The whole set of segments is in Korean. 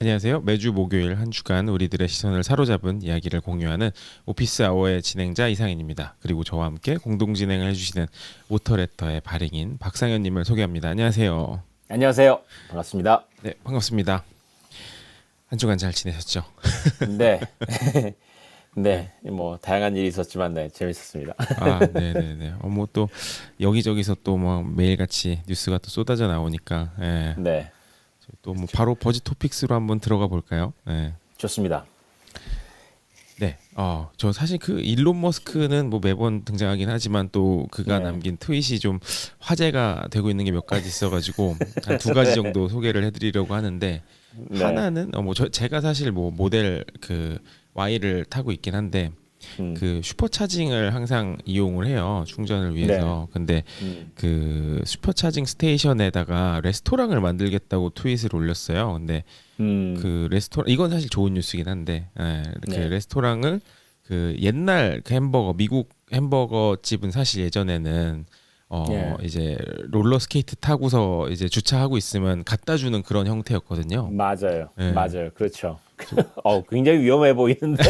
안녕하세요. 매주 목요일 한 주간 우리들의 시선을 사로잡은 이야기를 공유하는 오피스 아워의 진행자 이상인입니다. 그리고 저와 함께 공동 진행을 해주시는 오터레터의 발행인 박상현님을 소개합니다. 안녕하세요. 안녕하세요. 반갑습니다. 네, 반갑습니다. 한 주간 잘 지내셨죠? 네. 네. 네. 뭐 다양한 일이 있었지만 네, 재밌었습니다. 아, 네네네. 뭐 또 여기저기서 또 뭐 매일같이 뉴스가 또 쏟아져 나오니까, 예. 네. 또 뭐 바로 버즈 토픽스로 한번 들어가 볼까요? 예. 좋습니다. 네. 저 사실 그 일론 머스크는 뭐 매번 등장하긴 하지만 또 그가 네. 남긴 트윗이 좀 화제가 되고 있는 게 몇 가지 있어가지고 한 두 가지 정도 소개를 해드리려고 하는데 네. 하나는 제가 사실 뭐 모델 그 Y를 타고 있긴 한데 음. 그 슈퍼차징을 항상 이용을 해요. 충전을 네. 위해서. 근데 음. 그 슈퍼차징 스테이션에다가 레스토랑을 만들겠다고 트윗을 올렸어요. 근데 음. 그 레스토랑 이건 사실 좋은 뉴스긴 한데 그 네. 레스토랑을 그 옛날 그 햄버거 미국 햄버거 집은 사실 예전에는 예. 이제 롤러 스케이트 타고서 이제 주차하고 있으면 갖다 주는 그런 형태였거든요. 맞아요. 예. 맞아요. 그렇죠. 저- 굉장히 위험해 보이는데.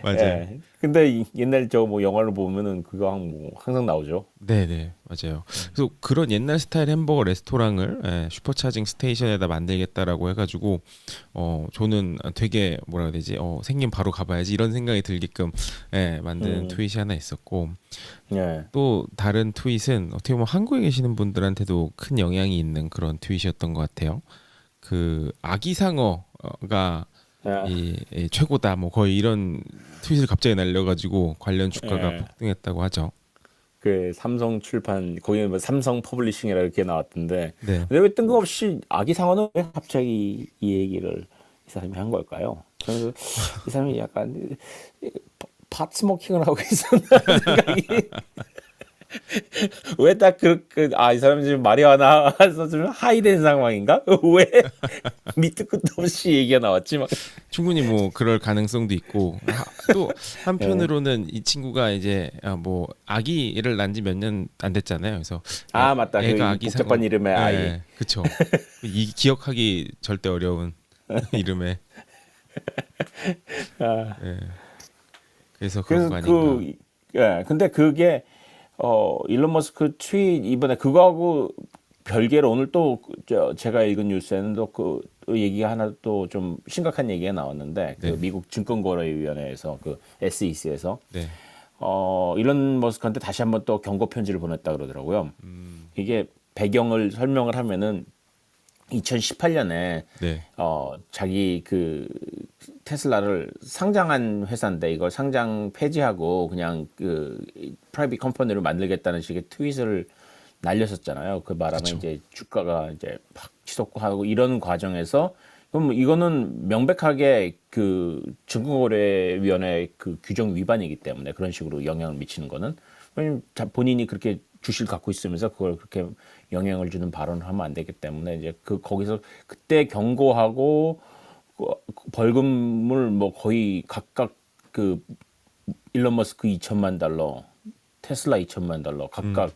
맞아요. 예. 근데 옛날 저 뭐 영화를 보면은 그거 뭐 항상 나오죠. 네네 맞아요. 그래서 그런 옛날 스타일 햄버거 레스토랑을 슈퍼차징 스테이션에다 만들겠다라고 해가지고 저는 되게 뭐라 해야 되지 생긴 바로 가봐야지 이런 생각이 들게끔 만든 음. 트윗이 하나 있었고 예. 또 다른 트윗은 어떻게 보면 한국에 계시는 분들한테도 큰 영향이 있는 그런 트윗이었던 것 같아요. 그 아기 상어가 예. 이 최고다 뭐 거의 이런 트윗을 갑자기 날려가지고 관련 주가가 예. 폭등했다고 하죠. 그 삼성 출판 거기는 뭐 삼성 퍼블리싱이라 이렇게 나왔던데 네. 근데 왜 뜬금없이 아기 상어는 왜 갑자기 이 얘기를 이 사람이 한 걸까요? 저는 이 사람이 약간 팟 스모킹을 하고 있었나 생각이 왜 딱 이 사람이 지금 마리화나서 좀 하이된 상황인가? 왜 밑도 끝도 없이 얘기가 나왔지 막. 충분히 뭐 그럴 가능성도 있고 또 예. 한편으로는 이 친구가 이제 뭐 아기를 낳은 지 몇 년 안 됐잖아요. 그래서 아 맞다 그 애가 이 아기 복잡한 상어 이름의 아이. 그쵸. 이 기억하기 절대 어려운 이름에 아, 예, 그래서 그런 그래서 거 아닌가. 예, 근데 그게 일론 머스크 트윗 이번에 그거하고 별개로 오늘 또 제가 읽은 뉴스에는 또 그 얘기가 하나 또 좀 심각한 얘기가 나왔는데 그 네, 미국 증권거래위원회에서 그 SEC에서 네, 일론 머스크한테 다시 한번 또 경고 편지를 보냈다 그러더라고요. 이게 배경을 설명을 하면은 2018년에 네, 자기 그 테슬라를 상장한 회사인데 이걸 상장 폐지하고 그냥 그 프라이빗 컴퍼니를 만들겠다는 식의 트윗을 날렸었잖아요. 그 바람에 그쵸. 이제 주가가 이제 팍 치솟고 이런 과정에서 그럼 이거는 명백하게 그 증권거래위원회 그 규정 위반이기 때문에 그런 식으로 영향을 미치는 거는 왜냐면 본인이 그렇게 주식을 갖고 있으면서 그걸 그렇게 영향을 주는 발언을 하면 안 되기 때문에 이제 그 거기서 그때 경고하고 그 벌금을 뭐 거의 각각 그 일론 머스크 2천만 달러, 테슬라 2천만 달러 각각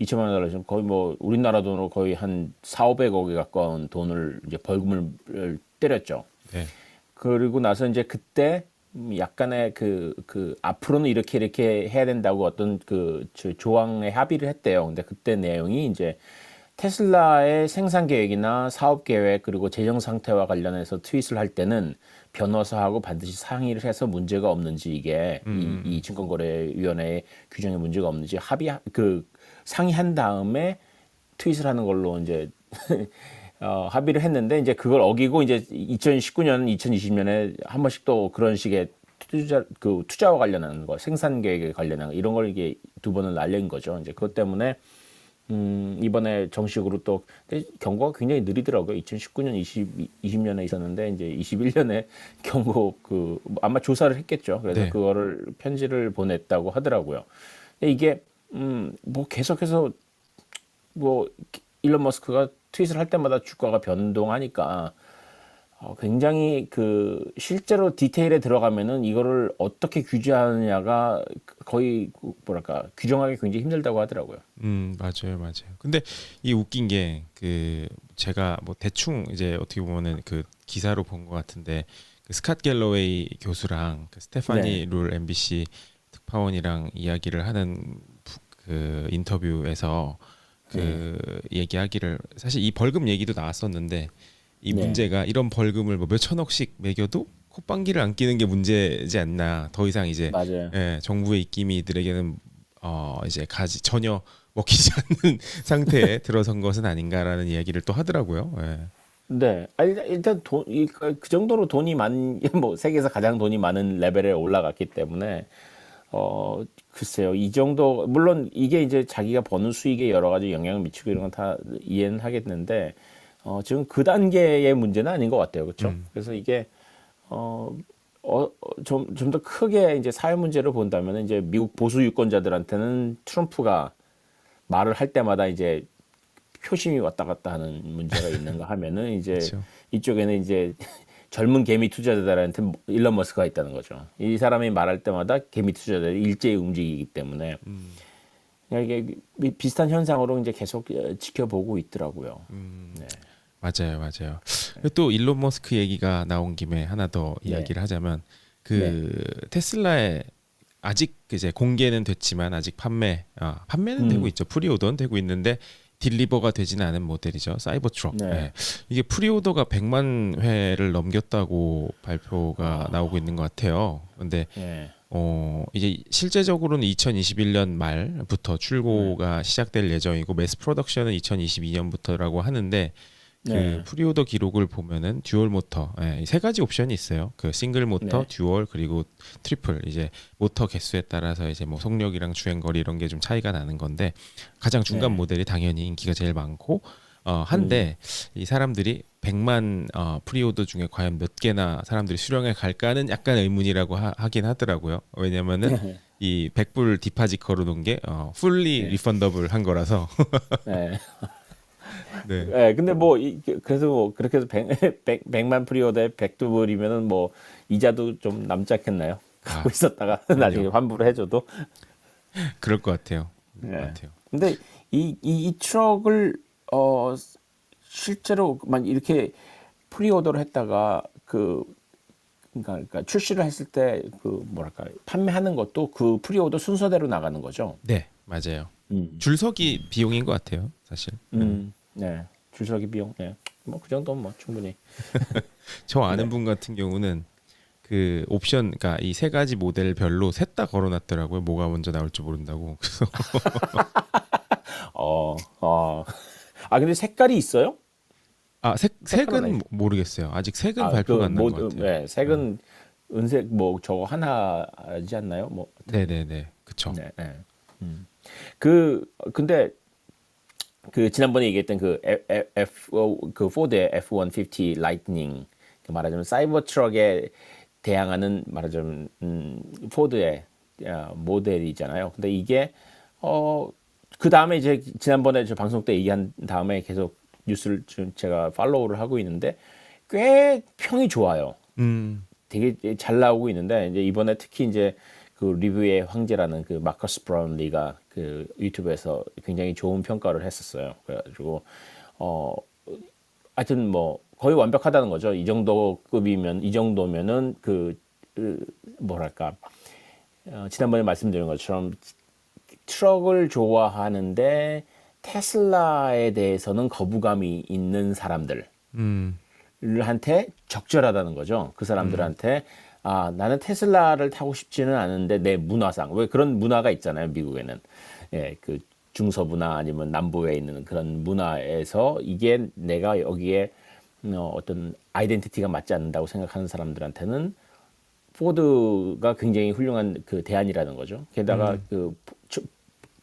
2천만 달러 지금 거의 뭐 우리나라 돈으로 거의 한 4, 500억에 가까운 돈을 이제 벌금을 때렸죠. 네, 그리고 나서 이제 그때 약간의 앞으로는 이렇게 해야 된다고 어떤 조항에 합의를 했대요. 근데 그때 내용이 이제 테슬라의 생산 계획이나 사업 계획 그리고 재정 상태와 관련해서 트윗을 할 때는 변호사하고 반드시 상의를 해서 문제가 없는지 이게 이 증권거래위원회의 규정에 문제가 없는지 상의한 다음에 트윗을 하는 걸로 이제 합의를 했는데 이제 그걸 어기고 이제 2019년, 2020년에 한 번씩 또 그런 식의 투자와 관련한 거, 생산 계획에 관련한 거, 이런 걸 이게 두 번을 날린 거죠. 이제 그것 때문에 이번에 정식으로 또 경고가 굉장히 느리더라고요. 2019년, 20년에 있었는데 이제 21년에 경고 아마 조사를 했겠죠. 그래서 네, 그거를 편지를 보냈다고 하더라고요. 근데 이게 뭐 계속해서 뭐 일론 머스크가 트윗을 할 때마다 주가가 변동하니까 굉장히 그 실제로 디테일에 들어가면은 이거를 어떻게 규제하느냐가 거의 뭐랄까 규정하기 굉장히 힘들다고 하더라고요. 맞아요, 맞아요. 근데 이 웃긴 게 그 제가 뭐 대충 이제 어떻게 보면은 그 기사로 본 것 같은데 그 스캇 갤러웨이 교수랑 그 네, 스테파니 룰 MBC 특파원이랑 이야기를 하는 그 인터뷰에서 네, 그 얘기하기를 사실 이 벌금 얘기도 나왔었는데 이 네, 문제가 이런 벌금을 뭐 몇 천억씩 매겨도 콧방귀를 안 끼는 게 문제지 않나. 더 이상 이제 맞아요. 정부의 입김이들에게는 이제 가지 전혀 먹히지 않는 상태에 들어선 것은 아닌가라는 이야기를 또 하더라고요. 예. 네, 일단 그 정도로 돈이 뭐 세계에서 가장 돈이 많은 레벨에 올라갔기 때문에 글쎄요, 이 정도 물론 이게 이제 자기가 버는 수익에 여러 가지 영향을 미치고 이런 건 다 이해는 하겠는데 지금 그 단계의 문제는 아닌 것 같아요, 그렇죠? 음, 그래서 이게 좀 더 크게 이제 사회 문제를 본다면 이제 미국 보수 유권자들한테는 트럼프가 말을 할 때마다 이제 표심이 왔다 갔다 하는 문제가 있는가 하면은 이제 그렇죠. 이쪽에는 이제 젊은 개미 투자자들한테 일론 머스크가 있다는 거죠. 이 사람이 말할 때마다 개미 투자자들이 일제히 움직이기 때문에 음, 이게 비슷한 현상으로 이제 계속 지켜보고 있더라고요. 음, 네, 맞아요, 맞아요. 그리고 또 일론 머스크 얘기가 나온 김에 하나 더 네, 이야기를 하자면 네, 그 테슬라의 아직 이제 공개는 됐지만 아직 판매는 되고 음, 있죠. 프리오더는 되고 있는데 딜리버가 되지는 않은 모델이죠. 사이버 트럭. 네, 예. 이게 프리오더가 100만 회를 넘겼다고 발표가 나오고 있는 것 같아요. 근데 네, 이제 실제적으로는 2021년 말부터 네, 출고가 시작될 예정이고 매스 프로덕션은 2022년부터라고 하는데 그 네, 프리오더 기록을 보면은 듀얼 모터 세 가지 옵션이 있어요. 그 싱글 모터, 네, 듀얼 그리고 트리플 이제 모터 개수에 따라서 이제 뭐 속력이랑 주행 거리 이런 게 좀 차이가 나는 건데 가장 중간 네, 모델이 당연히 인기가 제일 많고 음, 한데 이 사람들이 100만 프리오더 중에 과연 몇 개나 사람들이 수령해 갈까는 약간 의문이라고 하긴 하더라고요. 왜냐면은 이 100불 디파짓 걸어 놓은 게 풀리 네, 리펀더블 한 거라서 네. 네. 예, 근데 뭐, 그래서 뭐, 그렇게 해서 백만 프리오더에 100두불이면은 뭐, 이자도 좀 남지 않겠나요? 갖고 아, 있었다가 나중에 그럼요. 환불을 해줘도. 그럴 것 같아요. 그럴 것 예. 같아요. 근데 이 트럭을, 어, 실제로 만 이렇게 프리오더를 했다가 그러니까 출시를 했을 때 그 뭐랄까, 판매하는 것도 그 프리오더 순서대로 나가는 거죠. 네, 맞아요. 음, 줄서기 비용인 것 같아요, 사실. 네. 네. 줄서기 비용, 네. 뭐, 그 정도면 뭐, 충분히. 저 아는 네. 분 같은 경우는 그 옵션, 그러니까 이 세 가지 모델별로 셋 다 걸어놨더라고요. 뭐가 먼저 나올지 모른다고. 그래서 어, 어. 근데 색깔이 있어요? 색깔은 색은 모르겠어요. 아직 색은 그 발표가 안 난 것 모드, 같아요. 예, 네, 색은 은색 뭐 저거 하나지 않나요? 뭐 네, 하여튼 네, 네. 그쵸. 네, 네. 근데 그 지난번에 얘기했던 그 그 포드의 F-150 라이트닝 그 말하자면 사이버 트럭에 대항하는 말하자면 포드의 모델이잖아요. 근데 이게 어 그 다음에 이제 지난번에 저 방송 때 얘기한 다음에 계속 뉴스를 좀 제가 팔로우를 하고 있는데 꽤 평이 좋아요. 음, 되게 잘 나오고 있는데 이제 이번에 특히 이제 그 리뷰의 황제라는 그 마커스 브라운리가 그 유튜브에서 굉장히 좋은 평가를 했었어요. 그래가지고 어 하여튼 뭐 거의 완벽하다는 거죠. 이 정도 급이면 이 정도면은 뭐랄까 지난번에 말씀드린 것처럼 트럭을 좋아하는데 테슬라에 대해서는 거부감이 있는 사람들 음, 한테 적절하다는 거죠. 그 음, 사람들한테 나는 테슬라를 타고 싶지는 않은데 내 문화상 왜 그런 문화가 있잖아요. 미국에는 그 중서부나 아니면 남부에 있는 그런 문화에서 이게 내가 여기에 어떤 아이덴티티가 맞지 않는다고 생각하는 사람들한테는 포드가 굉장히 훌륭한 그 대안이라는 거죠. 게다가 음,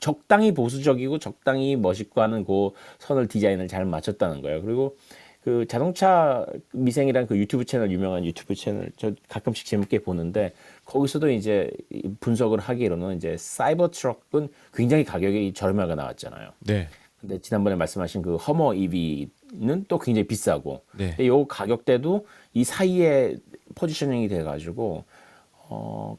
적당히 보수적이고 적당히 멋있고 하는 그 선을 디자인을 잘 맞췄다는 거예요. 그리고 그 자동차 미생이란 그 유튜브 채널 유명한 유튜브 채널 저 가끔씩 재밌게 보는데 거기서도 이제 분석을 하기로는 이제 사이버 트럭은 굉장히 가격이 저렴하게 나왔잖아요. 네, 근데 지난번에 말씀하신 그 허머 EV는 또 굉장히 비싸고, 네. 근데 요 가격대도 이 사이에 포지셔닝이 돼가지고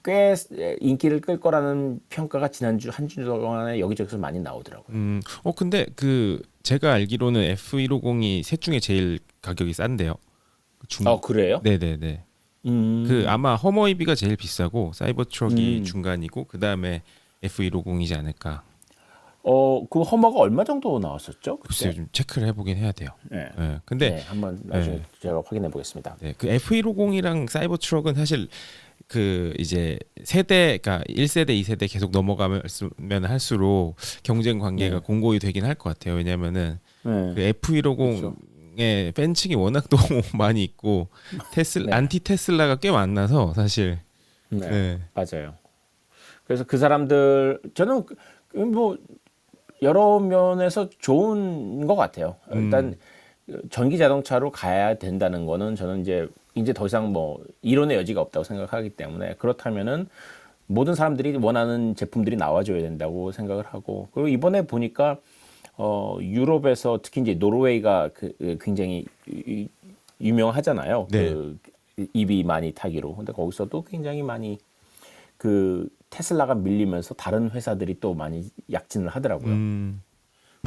꽤 인기를 끌 거라는 평가가 지난주 한 주 동안에 여기저기서 많이 나오더라고요. 근데 그 제가 알기로는 F150이 셋 중에 제일 가격이 싼데요. 그래요? 네네네. 음, 그 아마 허머 이비가 제일 비싸고 사이버 트럭이 음. 중간이고 그 다음에 F150이지 않을까. 그 허머가 얼마 정도 나왔었죠? 글쎄요, 그때? 좀 체크를 해보긴 해야 돼요. 네. 예. 근데 네, 한번 나중에 예. 제가 확인해 보겠습니다. 네, 그 F150이랑 사이버 트럭은 사실 그 이제 세대, 그러니까 1세대, 2세대 계속 넘어가면 할수록 경쟁 관계가 네. 공고히 되긴 할 것 같아요. 왜냐면은 네. 그 F150의 팬층이 워낙 또 많이 있고 네. 안티 테슬라가 꽤 많아서 사실. 네. 네. 맞아요. 그래서 그 사람들 저는 뭐 여러 면에서 좋은 것 같아요. 일단 전기 자동차로 가야 된다는 거는 저는 이제 더 이상 뭐 이론의 여지가 없다고 생각하기 때문에, 그렇다면은 모든 사람들이 원하는 제품들이 나와줘야 된다고 생각을 하고, 그리고 이번에 보니까 유럽에서 특히 이제 노르웨이가 굉장히 유명하잖아요. 네. 그 EV 많이 타기로. 근데 거기서도 굉장히 많이 그 테슬라가 밀리면서 다른 회사들이 또 많이 약진을 하더라고요.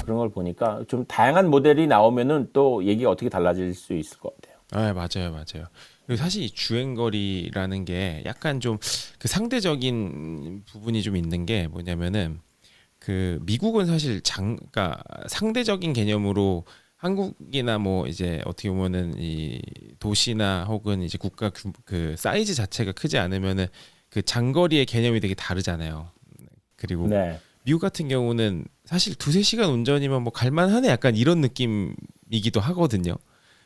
그런 걸 보니까 좀 다양한 모델이 나오면은 또 얘기가 어떻게 달라질 수 있을 것 같아요. 아, 맞아요, 맞아요. 그리고 사실 이 주행거리라는 게 약간 좀 그 상대적인 부분이 좀 있는 게 뭐냐면은 그 미국은 사실 그러니까 상대적인 개념으로 한국이나 뭐 이제 어떻게 보면은 이 도시나 혹은 이제 그 사이즈 자체가 크지 않으면은 그 장거리의 개념이 되게 다르잖아요. 그리고 네, 미국 같은 경우는 사실 두세 시간 운전이면 뭐 갈만하네 약간 이런 느낌이기도 하거든요.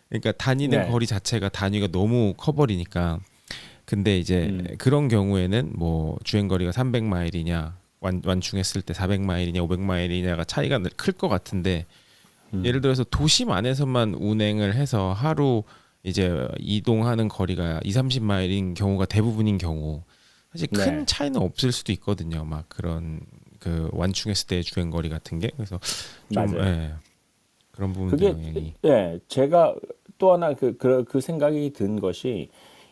그러니까 다니는 네, 거리 자체가 단위가 너무 커버리니까. 근데 이제 그런 경우에는 뭐 주행 거리가 300마일이냐 완충했을 때 400마일이냐 500마일이냐가 차이가 클 것 같은데, 예를 들어서 도심 안에서만 운행을 해서 하루 이제 이동하는 거리가 2, 30마일인 경우가 대부분인 경우 사실 큰 네, 차이는 없을 수도 있거든요. 막 그런 그 완충했을 때의 주행 거리 같은 게. 그래서 좀 맞아요. 그런 부분도 그게 영향이. 제가 또 하나 그 생각이 든 것이,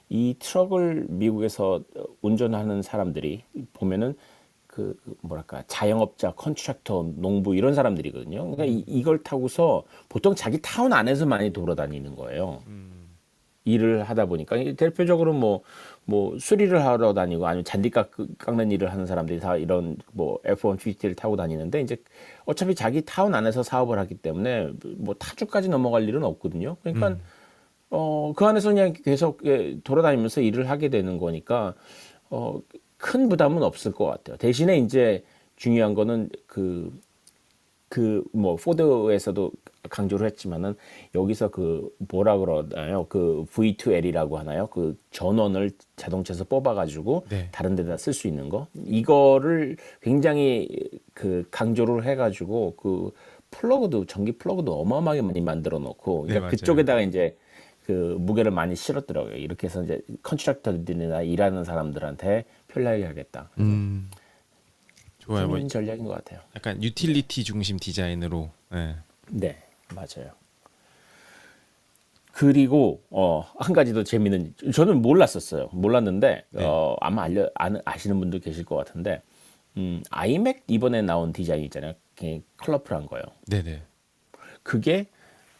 이 트럭을 미국에서 운전하는 사람들이 보면은 뭐랄까 자영업자, 컨트랙터, 농부 이런 사람들이거든요. 그러니까 이걸 타고서 보통 자기 타운 안에서 많이 돌아다니는 거예요. 일을 하다 보니까 대표적으로 뭐 수리를 하러 다니고 아니면 잔디 깎는 일을 하는 사람들이 다 이런 뭐 F-150를 타고 다니는데, 이제 어차피 자기 타운 안에서 사업을 하기 때문에 뭐 타주까지 넘어갈 일은 없거든요. 그러니까 그 안에서 그냥 계속 돌아다니면서 일을 하게 되는 거니까 큰 부담은 없을 것 같아요. 대신에 이제 중요한 거는 뭐 포드에서도 강조를 했지만은 여기서 뭐라 그러나요? 그 V2L이라고 하나요? 그 전원을 자동차에서 뽑아가지고 네. 다른 데다 쓸 수 있는 거, 이거를 굉장히 강조를 해가지고 전기 플러그도 어마어마하게 많이 만들어 놓고, 네, 그러니까 맞아요. 그쪽에다가 이제 그 무게를 많이 실었더라고요. 이렇게 해서 이제 컨트랙터들이나 일하는 사람들한테 편리하게 하겠다. 그래서 좋아요. 뭐 재미있는 전략인 것 같아요. 약간 유틸리티 중심 디자인으로. 네. 네, 맞아요. 그리고 한 가지 더 재미있는, 저는 몰랐었어요. 몰랐는데 네. 아마 아시는 분들 계실 것 같은데, 아이맥 이번에 나온 디자인 있잖아요. 굉장히 컬러풀한 거예요. 네네. 그게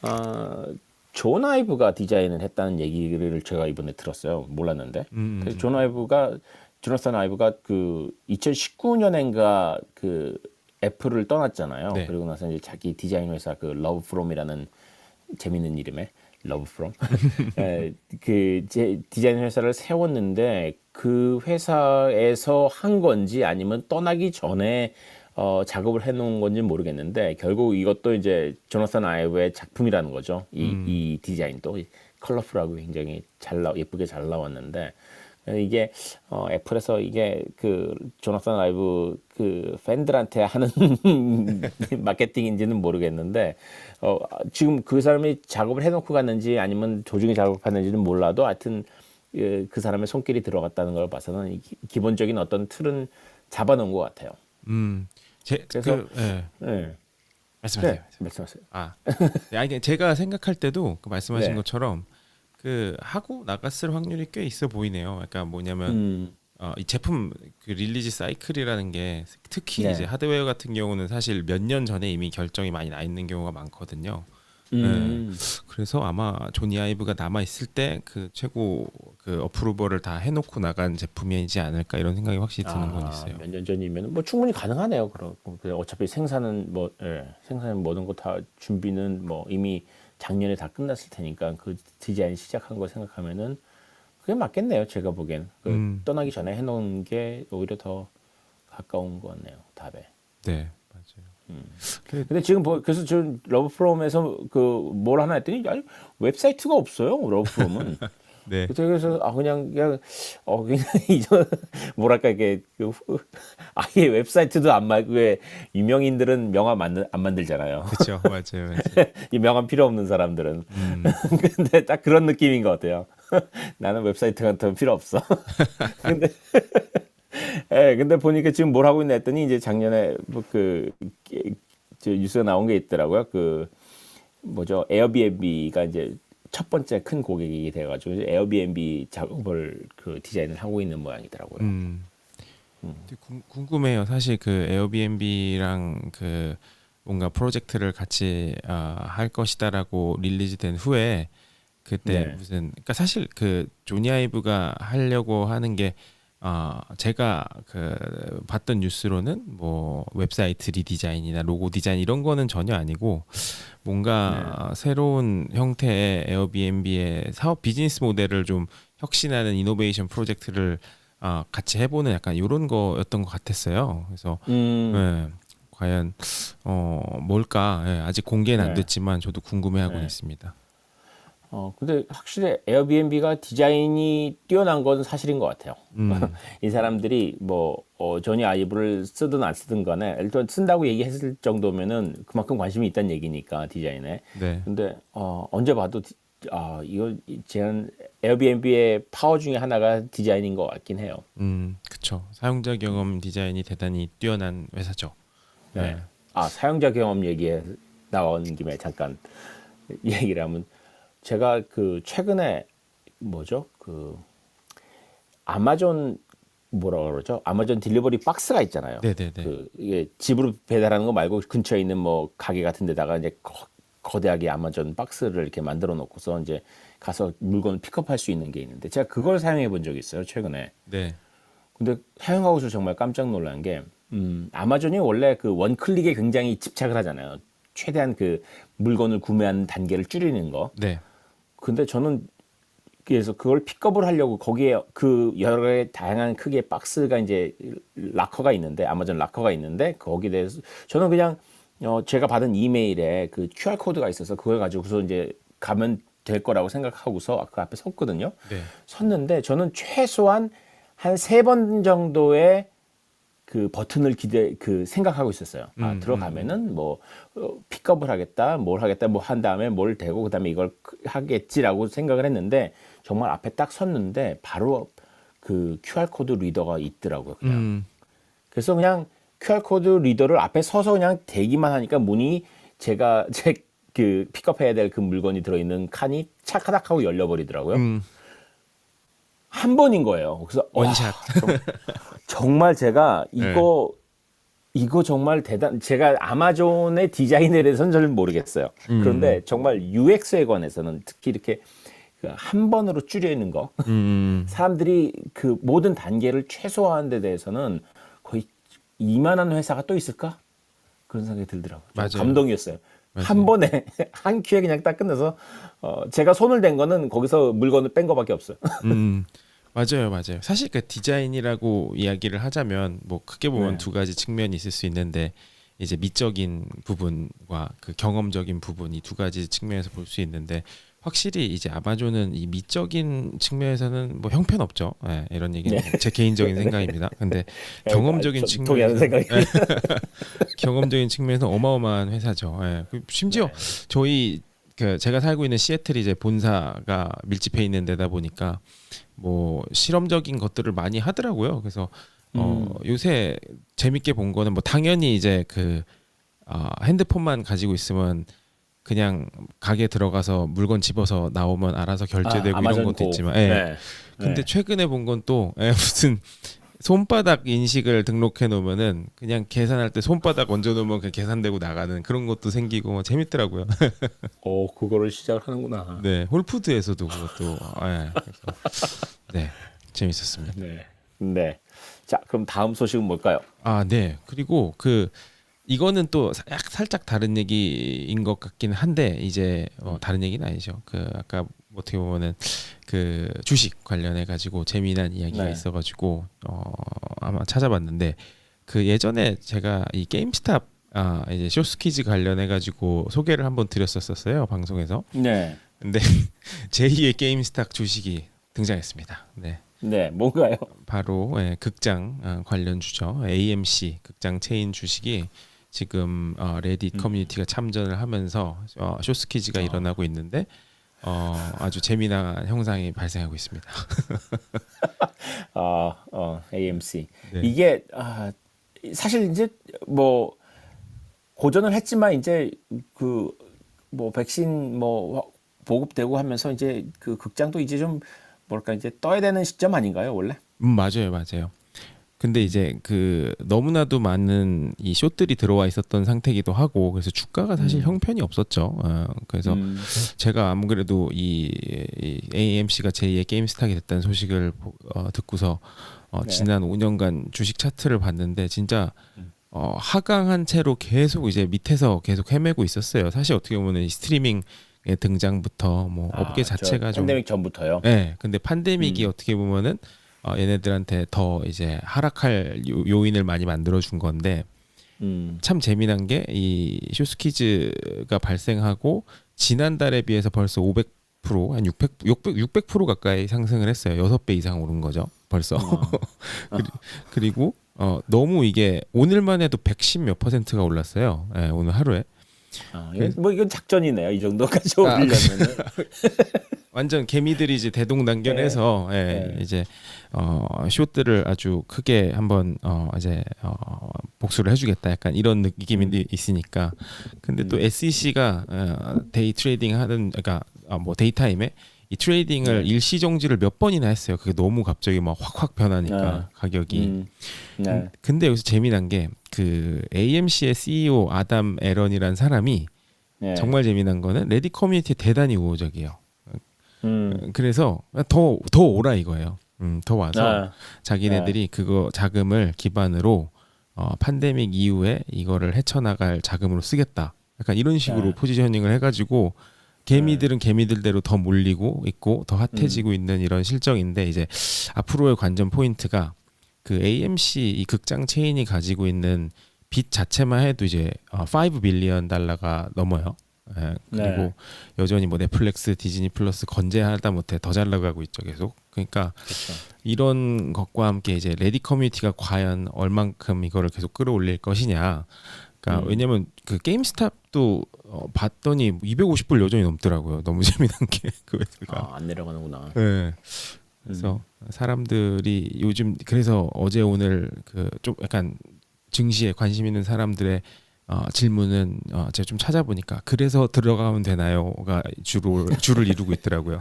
어, 존 아이브가 디자인을 했다는 얘기를 제가 이번에 들었어요. 몰랐는데. 그래서 조나산 아이브가 그 2019년인가 그 애플을 떠났잖아요. 네. 그리고 나서 이제 자기 디자인 회사 그 러브 프롬이라는 재밌는 이름의 러브 프롬 디자인 회사를 세웠는데, 그 회사에서 한 건지 아니면 떠나기 전에 작업을 해놓은 건지 모르겠는데, 결국 이것도 이제 조나산 아이브의 작품이라는 거죠. 이 디자인도 컬러풀하고 굉장히 예쁘게 잘 나왔는데, 이게 애플에서 이게 그 조나산 아이브 그 팬들한테 하는 마케팅인지는 모르겠는데, 지금 그 사람이 작업을 해놓고 갔는지 아니면 도중에 작업했는지는 몰라도 하여튼 그 사람의 손길이 들어갔다는 걸 봐서는 기본적인 어떤 틀은 잡아놓은 것 같아요. 음. 그래서 예. 예. 말씀하세요. 네, 말씀하세요. 아, 네, 아니 제가 생각할 때도 그 말씀하신 네. 것처럼 그 하고 나갔을 확률이 꽤 있어 보이네요. 그러니까 뭐냐면 음, 이 제품 그 릴리즈 사이클이라는 게 특히 이제 네. 하드웨어 같은 경우는 사실 몇 년 전에 이미 결정이 많이 나 있는 경우가 많거든요. 예. 음, 그래서 아마 조니 아이브가 남아 있을 때 그 최고 그 어프로벌을 다 해놓고 나간 제품이지 않을까 이런 생각이 확실히 드는 건 있어요. 몇 년 전이면 뭐 충분히 가능하네요. 그럼 어차피 생산은 뭐 생산 모든 거 다 준비는 뭐 이미 작년에 다 끝났을 테니까 그 디자인 시작한 거 생각하면은 그게 맞겠네요. 제가 보기엔 음, 떠나기 전에 해놓은 게 오히려 더 가까운 것 같네요. 답에. 네, 맞아요. 그, 근데 지금 그래서 지금 러브프롬에서 그 뭘 하나 했더니 아니 웹사이트가 없어요. 러브프롬은. 네, 그래서 그냥 이저 뭐랄까 이게 아예 웹사이트도 왜 유명인들은 명함 안 만들잖아요. 그렇죠, 맞아요, 맞아요. 이 명함 필요 없는 사람들은. 근데 딱 그런 느낌인 것 같아요. 나는 웹사이트 같은 거 필요 없어. 근데 근데 보니까 지금 뭘 하고 있나 했더니 이제 작년에 저 뉴스가 나온 게 있더라고요. 그 뭐죠? 에어비앤비가 이제 첫 번째 큰 고객이 돼가지고 이제 에어비앤비 작업을 그 디자인을 하고 있는 모양이더라고요. 되게 궁금해요. 사실 그 에어비앤비랑 그 뭔가 프로젝트를 같이 할 것이다라고 릴리즈된 후에 그때 네, 무슨 그러니까 사실 그 조니 아이브가 하려고 하는 게 제가 그 봤던 뉴스로는 뭐 웹사이트 리디자인이나 로고 디자인 이런 거는 전혀 아니고 네. 뭔가 새로운 형태의 에어비앤비의 사업 비즈니스 모델을 좀 혁신하는 이노베이션 프로젝트를 같이 해보는 약간 이런 거였던 것 같았어요. 그래서 음, 예, 과연 뭘까? 예, 아직 공개는 안 네, 됐지만 저도 궁금해하고 네. 있습니다. 근데 확실히 에어비앤비가 디자인이 뛰어난 건 사실인 것 같아요. 음, 이 사람들이 뭐 조니 아이브를 쓰든 안 쓰든 간에 일단 쓴다고 얘기했을 정도면은 그만큼 관심이 있다는 얘기니까 디자인에. 네, 근데 언제 봐도 이거 제한 에어비앤비의 파워 중에 하나가 디자인인 것 같긴 해요. 그쵸. 사용자 경험 디자인이 대단히 뛰어난 회사죠. 예, 네. 사용자 경험 얘기에 나온 김에 잠깐 얘기를 하면 제가 그 최근에 뭐죠? 그 아마존 뭐라 그러죠? 아마존 딜리버리 박스가 있잖아요. 네, 네, 네, 그 이게 집으로 배달하는 거 말고 근처에 있는 뭐 가게 같은 데다가 이제 거대하게 아마존 박스를 이렇게 만들어 놓고서 이제 가서 물건을 픽업할 수 있는 게 있는데 제가 그걸 사용해 본 적이 있어요, 최근에. 네, 근데 사용하고서 정말 깜짝 놀란 게 아마존이 원래 그 원클릭에 굉장히 집착을 하잖아요. 최대한 그 물건을 구매하는 단계를 줄이는 거. 네, 근데 저는 그래서 그걸 픽업을 하려고 거기에 그 여러 개의 다양한 크기의 박스가 이제 락커가 있는데 아마존 락커가 있는데 거기에 대해서 저는 그냥 제가 받은 이메일에 그 QR 코드가 있어서 그걸 가지고서 이제 가면 될 거라고 생각하고서 그 앞에 섰거든요. 네, 섰는데 저는 최소한 한 3번 정도의 그 버튼을 생각하고 있었어요. 들어가면은 뭐 픽업을 하겠다, 뭘 하겠다, 뭐 한 다음에 뭘 대고 그다음에 이걸 하겠지라고 생각을 했는데 정말 앞에 딱 섰는데 바로 그 QR 코드 리더가 있더라고요. 그냥. 그래서 그냥 QR 코드 리더를 앞에 서서 그냥 대기만 하니까 문이 제 그 픽업해야 될 그 물건이 들어있는 칸이 차카닥 하고 열려버리더라고요. 한 번인 거예요. 그래서 원샷. 정말 제가 네, 이거 정말 제가 아마존의 디자인에 대해서는 잘 모르겠어요. 그런데 정말 UX에 관해서는 특히 이렇게 그한 번으로 줄이는 거, 사람들이 그 모든 단계를 최소화하는 데 대해서는 거의 이만한 회사가 또 있을까? 그런 생각이 들더라고요. 좀 맞아요, 감동이었어요. 한 맞아요. 번에 한 큐에 그냥 딱 끝내서 제가 손을 댄 거는 거기서 물건을 뺀 거밖에 없어요. 맞아요, 맞아요. 사실 그 디자인이라고 이야기를 하자면 뭐 크게 보면 네. 두 가지 측면이 있을 수 있는데 이제 미적인 부분과 그 경험적인 부분 이 두 가지 측면에서 볼 수 있는데 확실히 이제 아마존은 이 미적인 측면에서는 뭐 형편없죠. 예, 이런 얘기는 네. 제 개인적인 생각입니다. 근데 경험적인 동의하는 측면에서 생각이. 경험적인 측면에서 어마어마한 회사죠. 예. 심지어 네. 저희 그 제가 살고 있는 시애틀이 이제 본사가 밀집해 있는 데다 보니까 뭐 실험적인 것들을 많이 하더라고요. 그래서 요새 재밌게 본 거는 뭐 당연히 이제 그 핸드폰만 가지고 있으면 그냥 가게 들어가서 물건 집어서 나오면 알아서 결제되고 이런 아마존 것도 고. 있지만, 예. 네. 근데 네. 최근에 본 건 또 무슨 손바닥 인식을 등록해 놓으면은 그냥 계산할 때 손바닥 얹어 놓으면 그냥 계산되고 나가는 그런 것도 생기고 뭐 재밌더라고요. 그거를 시작을 하는구나. 네, 홀푸드에서도 그것도 그래서 네, 재밌었습니다. 네. 네. 자, 그럼 다음 소식은 뭘까요? 네. 그리고 이거는 또 살짝 다른 얘기인 것 같긴 한데 이제 다른 얘기는 아니죠. 아까 어떻게 보면은 주식 관련해 가지고 재미난 이야기가 네. 있어가지고 아마 찾아봤는데 예전에 제가 이 게임스탑 이제 쇼스퀴즈 관련해 가지고 소개를 한번 드렸었어요 방송에서. 네. 근데 제2의 게임스탑 주식이 등장했습니다. 네. 네. 뭔가요? 바로 극장 관련주죠. AMC 극장 체인 주식이 지금 레딧 커뮤니티가 참전을 하면서 쇼스퀴즈가 일어나고 있는데 아주 재미난 형상이 발생하고 있습니다. AMC. 네. 이게 사실 이제 뭐 고전을 했지만 이제 뭐 백신 뭐 보급되고 하면서 이제 극장도 이제 좀 뭐랄까 이제 떠야 되는 시점 아닌가요, 원래? 맞아요, 맞아요. 근데 이제 너무나도 많은 이 숏들이 들어와 있었던 상태이기도 하고 그래서 주가가 사실 형편이 없었죠. 그래서 제가 아무래도 이 AMC가 제2의 게임스탁이 됐다는 소식을 듣고서 네. 지난 5년간 주식 차트를 봤는데 진짜 하강한 채로 계속 이제 밑에서 계속 헤매고 있었어요. 사실 어떻게 보면 이 스트리밍의 등장부터 뭐 업계 자체가 좀 팬데믹 전부터요. 네, 근데 팬데믹이 어떻게 보면은 얘네들한테 더 이제 하락할 요인을 많이 만들어 준 건데 참 재미난 게 이 쇼스키즈가 발생하고 지난달에 비해서 벌써 500%한 600% 가까이 상승을 했어요. 6배 이상 오른 거죠. 벌써. 그리고 너무 이게 오늘만 해도 110 몇 %가 올랐어요. 네, 오늘 하루에. 이건 작전이네요. 이 정도까지 올리려면은. 완전 개미들이 이제 대동단결해서 이제 숏들을 아주 크게 한번 이제 복수를 해주겠다 약간 이런 느낌이 있으니까. 근데 또 SEC가 데이 트레이딩 하는 그러니까 뭐 데이타임에 이 트레이딩을 일시 정지를 몇 번이나 했어요. 그게 너무 갑자기 막 확확 변하니까 가격이. 네. 근데 여기서 재미난 게 AMC의 CEO 아담 에런이란 사람이 네. 정말 재미난 거는 레딧 커뮤니티 대단히 우호적이에요. 그래서 더 오라 이거예요. 더 와서 자기네들이 그거 자금을 기반으로 팬데믹 이후에 이거를 헤쳐나갈 자금으로 쓰겠다. 약간 이런 식으로 포지셔닝을 해가지고 개미들은 개미들대로 더 몰리고 있고 더 핫해지고 있는 이런 실정인데 이제 앞으로의 관전 포인트가 AMC 이 극장 체인이 가지고 있는 빚 자체만 해도 이제 5 빌리언 달러가 넘어요. 그리고 여전히 뭐 넷플릭스, 디즈니 플러스 건재하다 못해 더 잘 나가고 있죠 계속. 그러니까 그렇죠. 이런 것과 함께 이제 레딧 커뮤니티가 과연 얼만큼 이거를 계속 끌어올릴 것이냐. 그러니까 왜냐면 게임스탑도 봤더니 250불 여전히 넘더라고요. 너무 재미난 게 회사가. 안 내려가는구나. 네. 그래서 사람들이 요즘 그래서 어제 오늘 좀 약간 증시에 관심 있는 사람들의 질문은 제가 좀 찾아보니까 그래서 들어가면 되나요?가 줄을 이루고 있더라고요.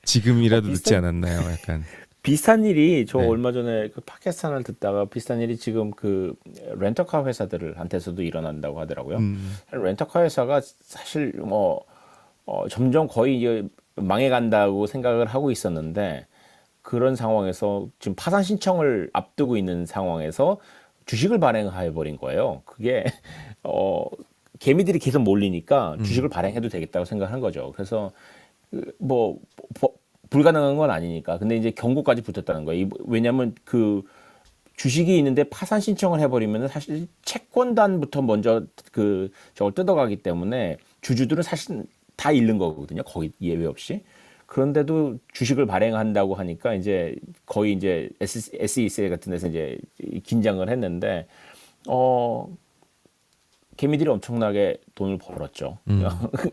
지금이라도 늦지 않았나요? 약간 비슷한 일이 저 네. 얼마 전에 팟캐스트 하나를 듣다가 비슷한 일이 지금 렌터카 회사들한테서도 일어난다고 하더라고요. 렌터카 회사가 사실 뭐 점점 거의 이제 망해간다고 생각을 하고 있었는데 그런 상황에서 지금 파산 신청을 앞두고 있는 상황에서 주식을 발행해 버린 거예요. 그게 개미들이 계속 몰리니까 주식을 발행해도 되겠다고 생각한 거죠. 그래서 뭐 불가능한 건 아니니까. 근데 이제 경고까지 붙었다는 거예요. 왜냐하면 주식이 있는데 파산 신청을 해버리면 사실 채권단부터 먼저 저걸 뜯어가기 때문에 주주들은 사실 다 잃는 거거든요. 거의 예외 없이. 그런데도 주식을 발행한다고 하니까 이제 거의 이제 SEC 같은 데서 이제 긴장을 했는데 개미들이 엄청나게 돈을 벌었죠.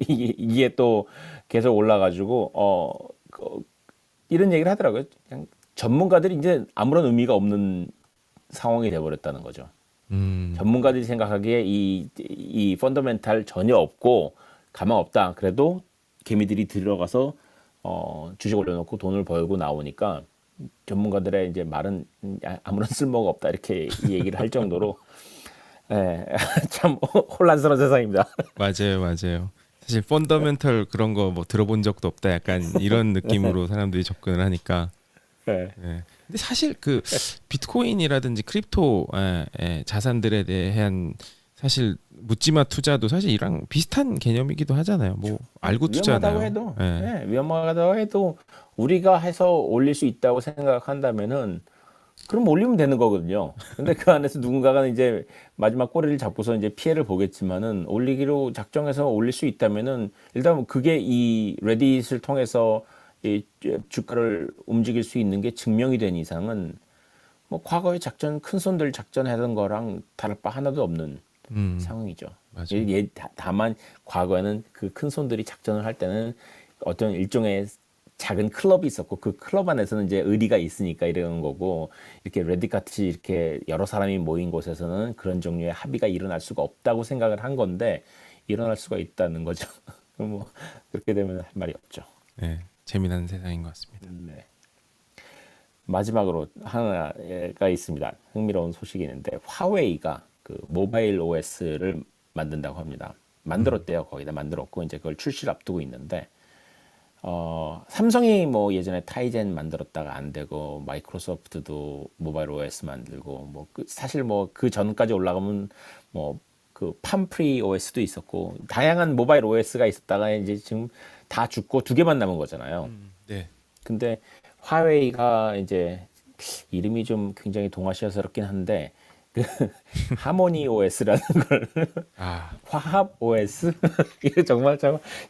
이게 또 계속 올라가지고 이런 얘기를 하더라고요. 그냥 전문가들이 이제 아무런 의미가 없는 상황이 돼버렸다는 거죠. 전문가들이 생각하기에 이 펀더멘탈 전혀 없고 가망 없다. 그래도 개미들이 들어가서 주식 올려놓고 돈을 벌고 나오니까 전문가들의 이제 말은 아무런 쓸모가 없다 이렇게 이 얘기를 할 정도로 예, 참 혼란스러운 세상입니다. 맞아요, 맞아요. 사실 펀더멘털 그런 거 뭐 들어본 적도 없다 약간 이런 느낌으로 사람들이 접근을 하니까. 예, 예. 근데 사실 그 비트코인이라든지 크립토 자산들에 대한 사실 묻지마 투자도 사실 이랑 비슷한 개념이기도 하잖아요. 뭐 알고 위험하다고 투자하나요? 해도 예. 위험하다고 해도 우리가 해서 올릴 수 있다고 생각한다면은 그럼 올리면 되는 거거든요. 근데 그 안에서 누군가가 이제 마지막 꼬리를 잡고서 이제 피해를 보겠지만은 올리기로 작정해서 올릴 수 있다면은 일단 그게 이 레딧을 통해서 이 주가를 움직일 수 있는 게 증명이 된 이상은 뭐 과거의 작전 큰 손들 작전하던 거랑 다를 바 하나도 없는 상황이죠. 맞아요. 다만 과거에는 그 큰 손들이 작전을 할 때는 어떤 일종의 작은 클럽이 있었고 그 클럽 안에서는 이제 의리가 있으니까 이런 거고 이렇게 레딧 같이 이렇게 여러 사람이 모인 곳에서는 그런 종류의 합의가 일어날 수가 없다고 생각을 한 건데 일어날 수가 있다는 거죠. 뭐 그렇게 되면 할 말이 없죠. 예. 재미난 세상인 것 같습니다. 네. 마지막으로 하나가 있습니다. 흥미로운 소식이 있는데 화웨이가 그 모바일 OS를 만든다고 합니다. 만들었대요. 거기다 만들었고 이제 그걸 출시를 앞두고 있는데 삼성이 뭐 예전에 타이젠 만들었다가 안 되고 마이크로소프트도 모바일 OS 만들고 뭐 사실 뭐 그 전까지 올라가면 뭐 그 팜프리 OS도 있었고 다양한 모바일 OS가 있었다가 이제 지금 다 죽고 두 개만 남은 거잖아요. 네. 근데 화웨이가 이제 이름이 좀 굉장히 동아시아스럽긴 한데 그 하모니 OS라는 걸 아, 화합 OS 이거 정말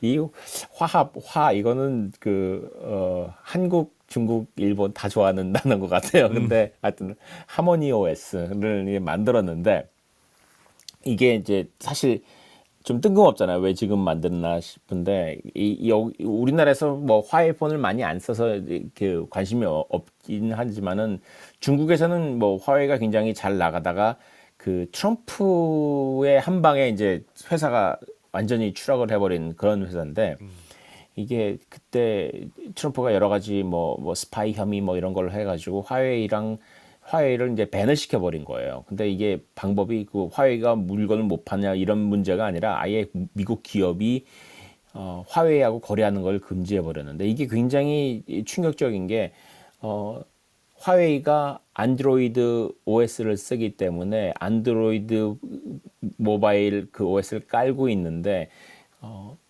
이 화합 이거는 한국 중국 일본 다 좋아하는 단어인 것 같아요. 근데 하여튼 하모니 OS를 만들었는데 이게 이제 사실 좀 뜬금없잖아요. 왜 지금 만들었나 싶은데 우리나라에서 뭐 화웨이폰을 많이 안 써서 그 관심이 없긴 하지만은 중국에서는 뭐 화웨이가 굉장히 잘 나가다가 그 트럼프의 한 방에 이제 회사가 완전히 추락을 해버린 그런 회사인데 이게 그때 트럼프가 여러 가지 뭐 스파이 혐의 뭐 이런 걸 해가지고 화웨이를 이제 밴을 시켜버린 거예요. 근데 이게 방법이 그 화웨이가 물건을 못 파냐 이런 문제가 아니라 아예 미국 기업이 화웨이하고 거래하는 걸 금지해 버렸는데 이게 굉장히 충격적인 게 화웨이가 안드로이드 OS를 쓰기 때문에 안드로이드 모바일 그 OS를 깔고 있는데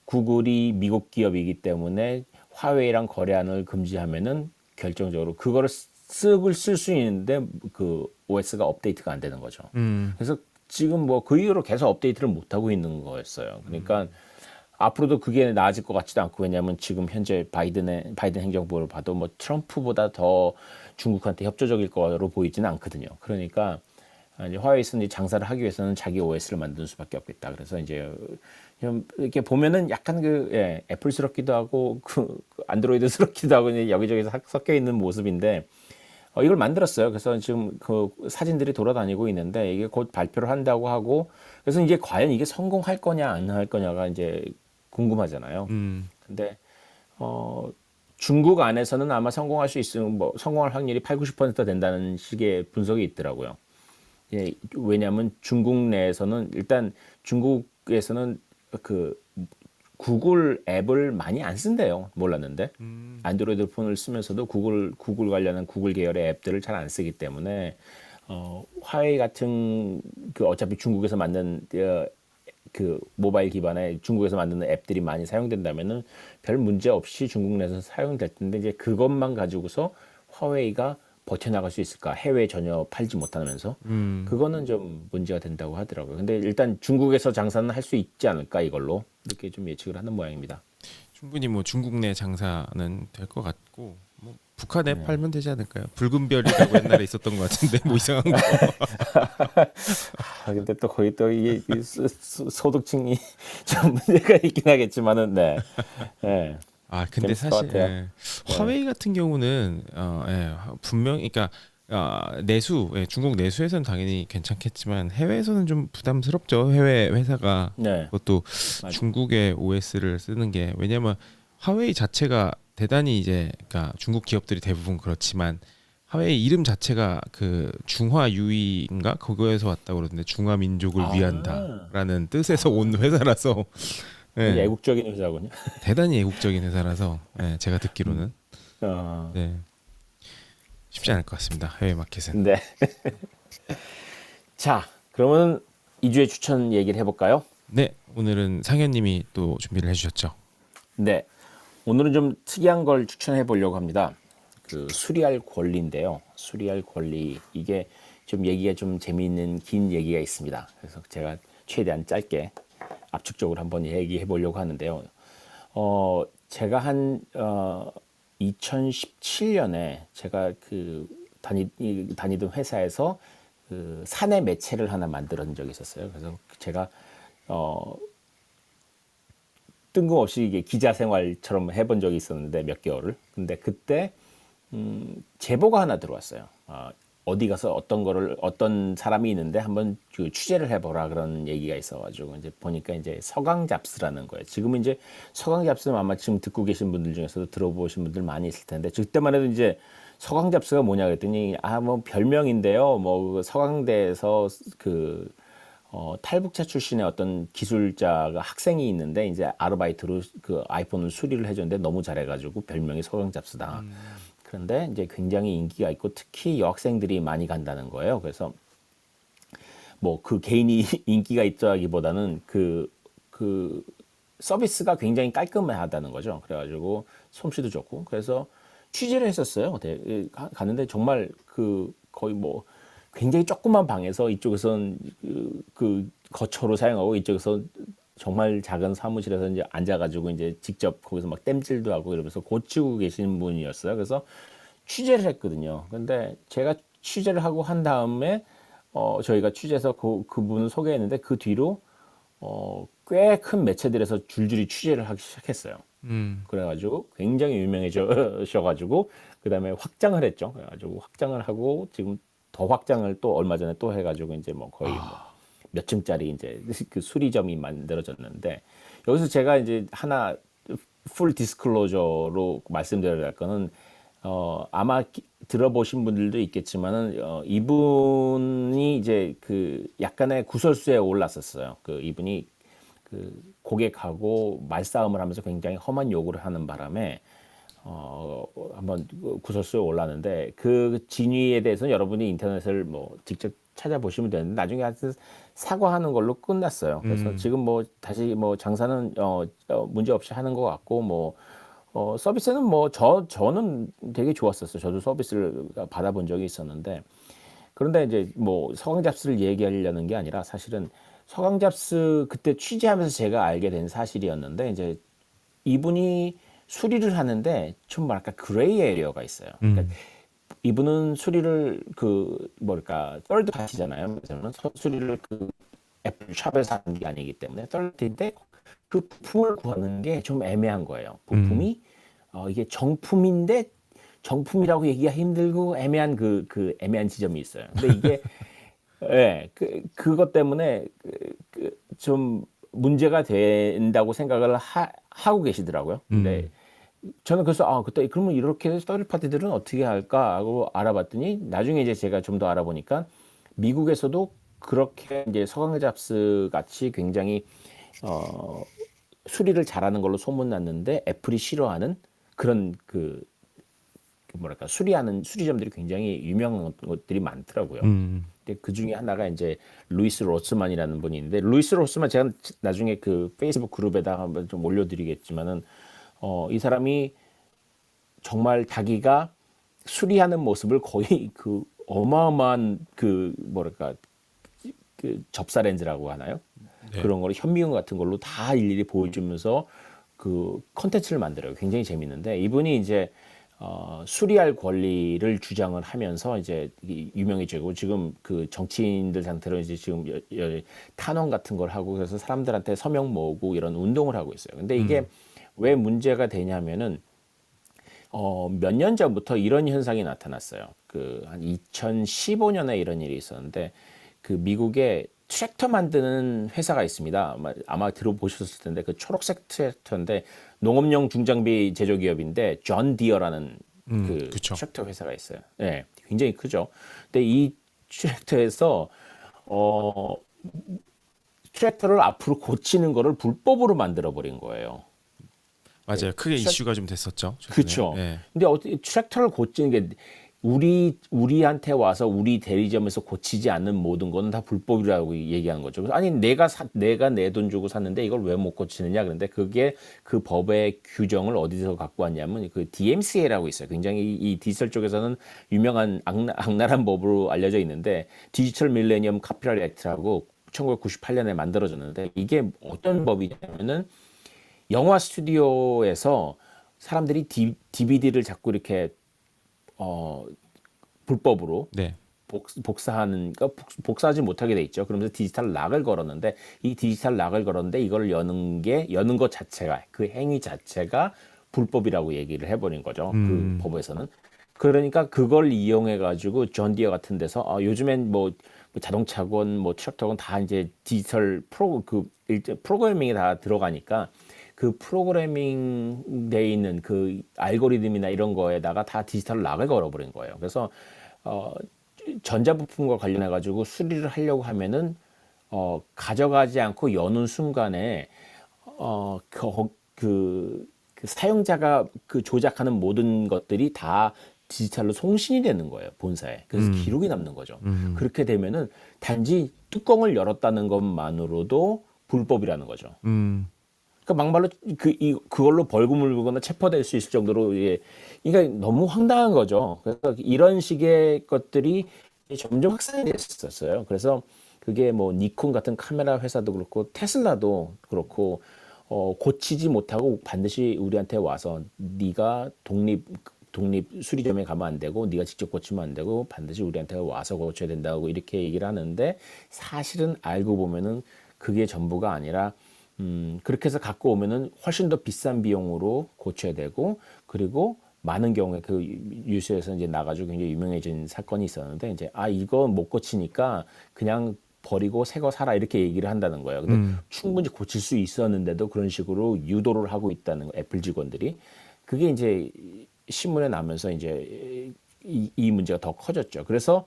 구글이 미국 기업이기 때문에 화웨이랑 거래하는 걸 금지하면은 결정적으로 그거를 쓸 수 있는데 그 OS가 업데이트가 안 되는 거죠. 그래서 지금 뭐 그 이후로 계속 업데이트를 못 하고 있는 거였어요. 그러니까 앞으로도 그게 나아질 것 같지도 않고 왜냐하면 지금 현재 바이든 행정부를 봐도 뭐 트럼프보다 더 중국한테 협조적일 거로 보이지는 않거든요. 그러니까 이제 화웨이에서 장사를 하기 위해서는 자기 OS를 만드는 수밖에 없겠다. 그래서 이제 이렇게 보면은 약간 애플스럽기도 하고 그 안드로이드스럽기도 하고 이제 여기저기서 섞여 있는 모습인데 이걸 만들었어요. 그래서 지금 그 사진들이 돌아다니고 있는데 이게 곧 발표를 한다고 하고 그래서 이제 과연 이게 성공할 거냐 안 할 거냐가 이제 궁금하잖아요. 근데 중국 안에서는 아마 성공할 수 있으면 뭐 성공할 확률이 8, 90% 된다는 식의 분석이 있더라고요. 예, 왜냐하면 중국 내에서는 일단 중국에서는 그 구글 앱을 많이 안 쓴대요. 몰랐는데 안드로이드 폰을 쓰면서도 구글 관련한 구글 계열의 앱들을 잘 안 쓰기 때문에 화웨이 같은 그 어차피 중국에서 만든 그 모바일 기반의 중국에서 만드는 앱들이 많이 사용된다면은 별 문제 없이 중국 내에서 사용될 텐데 이제 그것만 가지고서 화웨이가 버텨나갈 수 있을까? 해외에 전혀 팔지 못하면서 그거는 좀 문제가 된다고 하더라고요. 근데 일단 중국에서 장사는 할 수 있지 않을까 이걸로 이렇게 좀 예측을 하는 모양입니다. 충분히 뭐 중국 내 장사는 될 것 같고 뭐 북한에 팔면 되지 않을까요? 붉은 별이라고 옛날에 있었던 것 같은데 뭐 이상한 거. 근데 또 거기 또 이게 소득층이 좀 문제가 있긴 하겠지만은 네. 아 근데 재밌을 것 사실 같아요. 화웨이 같은 경우는 분명히 그러니까 내수, 예, 중국 내수에서는 당연히 괜찮겠지만 해외에서는 좀 부담스럽죠. 해외 회사가 네, 그것도 맞, 중국의 OS를 쓰는 게 왜냐면 화웨이 자체가 대단히 이제 그러니까 중국 기업들이 대부분 그렇지만 화웨이 이름 자체가 그 중화 유의인가 그거에서 왔다고 그러던데 중화 민족을 아, 위한다라는 뜻에서 온 회사라서 굉장히 예, 애국적인 회사군요. 대단히 애국적인 회사라서 예, 제가 듣기로는 어, 네, 쉽지 않을 것 같습니다. 해외 마켓은. 네. 자, 그러면 2주의 추천 얘기를 해볼까요? 네, 오늘은 상현님이 또 준비를 해주셨죠. 네. 오늘은 좀 특이한 걸 추천해 보려고 합니다. 그 수리할 권리인데요. 수리할 권리 이게 좀 얘기가 좀 재미있는 긴 얘기가 있습니다. 그래서 제가 최대한 짧게 압축적으로 한번 얘기해 보려고 하는데요. 제가 한 2017년에 제가 그 다니던 회사에서 그 사내 매체를 하나 만들었던 적이 있었어요. 그래서 제가 어, 뜬금없이 이게 기자 생활처럼 해본 적이 있었는데 몇 개월을. 근데 그때 제보가 하나 들어왔어요. 어디 가서 어떤 거를 어떤 사람이 있는데 한번 그 취재를 해보라 그런 얘기가 있어가지고 이제 보니까 이제 서강잡스라는 거예요. 지금은 이제 서강잡스는 아마 지금 듣고 계신 분들 중에서도 들어보신 분들 많이 있을 텐데 그때만 해도 이제 서강잡스가 뭐냐 그랬더니 뭐 별명인데요. 뭐 서강대에서 그 탈북자 출신의 어떤 기술자가 학생이 있는데 이제 아르바이트로 그 아이폰을 수리를 해줬는데 너무 잘해가지고 별명이 서강잡스다. 그런데 이제 굉장히 인기가 있고 특히 여학생들이 많이 간다는 거예요. 그래서 뭐 그 개인이 인기가 있다기보다는 그 서비스가 굉장히 깔끔하다는 거죠. 그래가지고 솜씨도 좋고 그래서 취재를 했었어요. 갔는데 정말 그 거의 뭐 굉장히 조그만 방에서 이쪽에선 그 거처로 사용하고 이쪽에서 정말 작은 사무실에서 이제 앉아가지고 이제 직접 거기서 막 땜질도 하고 이러면서 고치고 계시는 분이었어요. 그래서 취재를 했거든요. 근데 제가 취재를 하고 한 다음에 저희가 취재해서 그분을 소개했는데 그 뒤로 꽤 큰 매체들에서 줄줄이 취재를 하기 시작했어요. 그래가지고 굉장히 유명해져가지고 그 다음에 확장을 했죠. 그래가지고 확장을 하고 지금 더 확장을 또 얼마 전에 또 해가지고 이제 뭐 거의 뭐 몇 층짜리 이제 그 수리점이 만들어졌는데 여기서 제가 이제 하나 풀 디스클로저로 말씀드려야 할 거는 아마 들어보신 분들도 있겠지만은 이분이 이제 그 약간의 구설수에 올랐었어요. 그 이분이 그 고객하고 말싸움을 하면서 굉장히 험한 요구를 하는 바람에 한번 구설수에 올랐는데 그 진위에 대해서는 여러분이 인터넷을 뭐 직접 찾아보시면 되는데 나중에 하여튼 사과하는 걸로 끝났어요. 그래서 지금 뭐 다시 뭐 장사는 문제 없이 하는 것 같고 뭐 서비스는 뭐 저는 되게 좋았었어요. 저도 서비스를 받아본 적이 있었는데 그런데 이제 뭐 서강잡스를 얘기하려는 게 아니라 사실은 서강잡스 그때 취재하면서 제가 알게 된 사실이었는데 이제 이분이 수리를 하는데 좀 뭐랄까 그레이 에리어가 있어요. 그러니까 이분은 수리를 그 뭐랄까 third party잖아요. 저는 수리를 그 애플 샵에서 하는 게 아니기 때문에 third party인데 그 부품을 구하는 게 좀 애매한 거예요. 부품이 이게 정품인데 정품이라고 얘기가 힘들고 애매한 그 애매한 지점이 있어요. 근데 이게 예, 그것 때문에 좀 문제가 된다고 생각을 하고 계시더라고요. 근데 저는 그래서 그때 그러면 이렇게 서드 파티들은 어떻게 할까 하고 알아봤더니 나중에 이제 제가 좀 더 알아보니까 미국에서도 그렇게 이제 서강잡스 같이 굉장히 어, 수리를 잘하는 걸로 소문났는데 애플이 싫어하는 그런 뭐랄까 수리하는 수리점들이 굉장히 유명한 것들이 많더라고요. 근데 그 중에 하나가 이제 루이스 로스만이라는 분이 있는데 루이스 로스만 제가 나중에 그 페이스북 그룹에다 한번 좀 올려드리겠지만은 이 사람이 정말 자기가 수리하는 모습을 거의 그 어마어마한 그 뭐랄까 그 접사 렌즈라고 하나요? 네. 그런 거를 현미경 같은 걸로 다 일일이 보여주면서 그 컨텐츠를 만들어요. 굉장히 재밌는데 이분이 이제 수리할 권리를 주장을 하면서 이제 유명해지고 지금 그 정치인들 상태로 이제 지금 탄원 같은 걸 하고 그래서 사람들한테 서명 모으고 이런 운동을 하고 있어요. 근데 이게 왜 문제가 되냐면은 몇 년 전부터 이런 현상이 나타났어요. 그 한 2015년에 이런 일이 있었는데 그 미국에 트랙터 만드는 회사가 있습니다. 아마 들어보셨을 텐데 그 초록색 트랙터인데 농업용 중장비 제조 기업인데 존 디어라는 그 그쵸. 트랙터 회사가 있어요. 네, 굉장히 크죠. 근데 이 트랙터에서 어, 트랙터를 앞으로 고치는 거를 불법으로 만들어 버린 거예요. 맞아요. 크게 이슈가 좀 됐었죠. 최근에. 그렇죠. 예. 근데 어떻게 트랙터를 고치는 게 우리한테 와서 우리 대리점에서 고치지 않는 모든 거는 다 불법이라고 얘기하는 거죠. 그래서 아니 내가 내 돈 주고 샀는데 이걸 왜 못 고치느냐 그런데 그게 그 법의 규정을 어디서 갖고 왔냐면 그 DMCA라고 있어요. 굉장히 이 디지털 쪽에서는 유명한 악랄한 법으로 알려져 있는데 디지털 밀레니엄 카피라이트 액트라고 1998년에 만들어졌는데 이게 어떤 법이냐면은 영화 스튜디오에서 사람들이 DVD를 자꾸 이렇게 어, 불법으로 네. 복사하는, 그러니까 복사하지 못하게 돼 있죠. 그러면서 디지털 락을 걸었는데 이 디지털 락을 걸었는데 이걸 여는 것 자체가 그 행위 자체가 불법이라고 얘기를 해버린 거죠. 그 법에서는. 그러니까 그걸 이용해 가지고 존 디어 같은 데서 요즘엔 뭐 자동차건 뭐 트랙터건 다 이제 디지털 프로그래밍이 다 들어가니까 그 프로그래밍 돼 있는 그 알고리즘이나 이런 거에다가 다 디지털 락을 걸어버린 거예요. 그래서 어, 전자부품과 관련해 가지고 수리를 하려고 하면은 가져가지 않고 여는 순간에 그 사용자가 그 조작하는 모든 것들이 다 디지털로 송신이 되는 거예요, 본사에. 그래서 기록이 남는 거죠. 그렇게 되면은 단지 뚜껑을 열었다는 것만으로도 불법이라는 거죠. 그러니까 막말로 그걸로 벌금을 물거나 체포될 수 있을 정도로 그러니까 너무 황당한 거죠. 그래서 이런 식의 것들이 점점 확산이 됐었어요. 그래서 그게 뭐 니콘 같은 카메라 회사도 그렇고 테슬라도 그렇고 고치지 못하고 반드시 우리한테 와서 네가 독립 수리점에 가면 안 되고 네가 직접 고치면 안 되고 반드시 우리한테 와서 고쳐야 된다고 이렇게 얘기를 하는데 사실은 알고 보면은 그게 전부가 아니라 그렇게 해서 갖고 오면은 훨씬 더 비싼 비용으로 고쳐야 되고 그리고 많은 경우에 그 뉴스에서 이제 나가지고 굉장히 유명해진 사건이 있었는데 이제 이거 못 고치니까 그냥 버리고 새 거 사라 이렇게 얘기를 한다는 거예요. 근데 충분히 고칠 수 있었는데도 그런 식으로 유도를 하고 있다는 거, 애플 직원들이. 그게 이제 신문에 나면서 이제 이 문제가 더 커졌죠. 그래서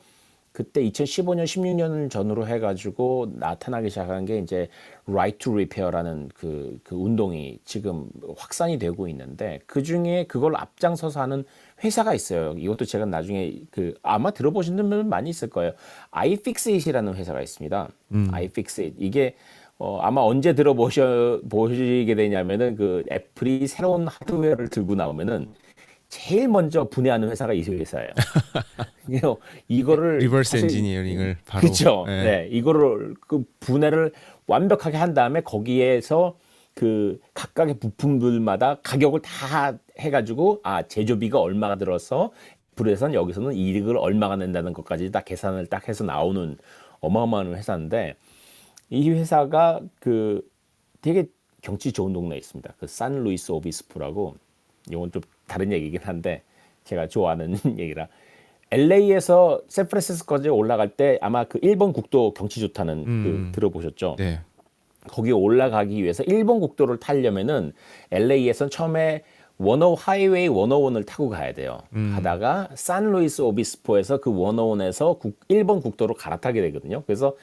그때 2015년, 16년 전으로 해가지고 나타나기 시작한 게 이제 Right to Repair라는 그 운동이 지금 확산이 되고 있는데 그 중에 그걸 앞장서서 하는 회사가 있어요. 이것도 제가 나중에 아마 들어보신 분들 많이 있을 거예요. iFixit이라는 회사가 있습니다. iFixit 이게 아마 언제 보시게 되냐면은 그 애플이 새로운 하드웨어를 들고 나오면은 제일 먼저 분해하는 회사가 이 회사예요. 이거를 리버스 사실 엔지니어링을 바로. 그렇죠. 예. 네, 이거를 그 분해를 완벽하게 한 다음에 거기에서 그 각각의 부품들마다 가격을 다 해가지고 제조비가 얼마가 들어서 애플에서는 여기서는 이익을 얼마가 낸다는 것까지 다 계산을 딱 해서 나오는 어마어마한 회사인데 이 회사가 그 되게 경치 좋은 동네에 있습니다. 그 산루이스 오비스프라고 이건 좀 다른 얘기긴 한데 제가 좋아하는 얘기라 LA에서 샌프란시스코까지 올라갈 때 아마 그 일본 국도 경치 좋다는 들어보셨죠? 네. 거기 올라가기 위해서 일본 국도를 타려면은 LA에선 처음에 하이웨이 101을 타고 가야 돼요. 가다가 산루이스 오비스포에서 그 101에서 일본 국도로 갈아타게 되거든요. 그래서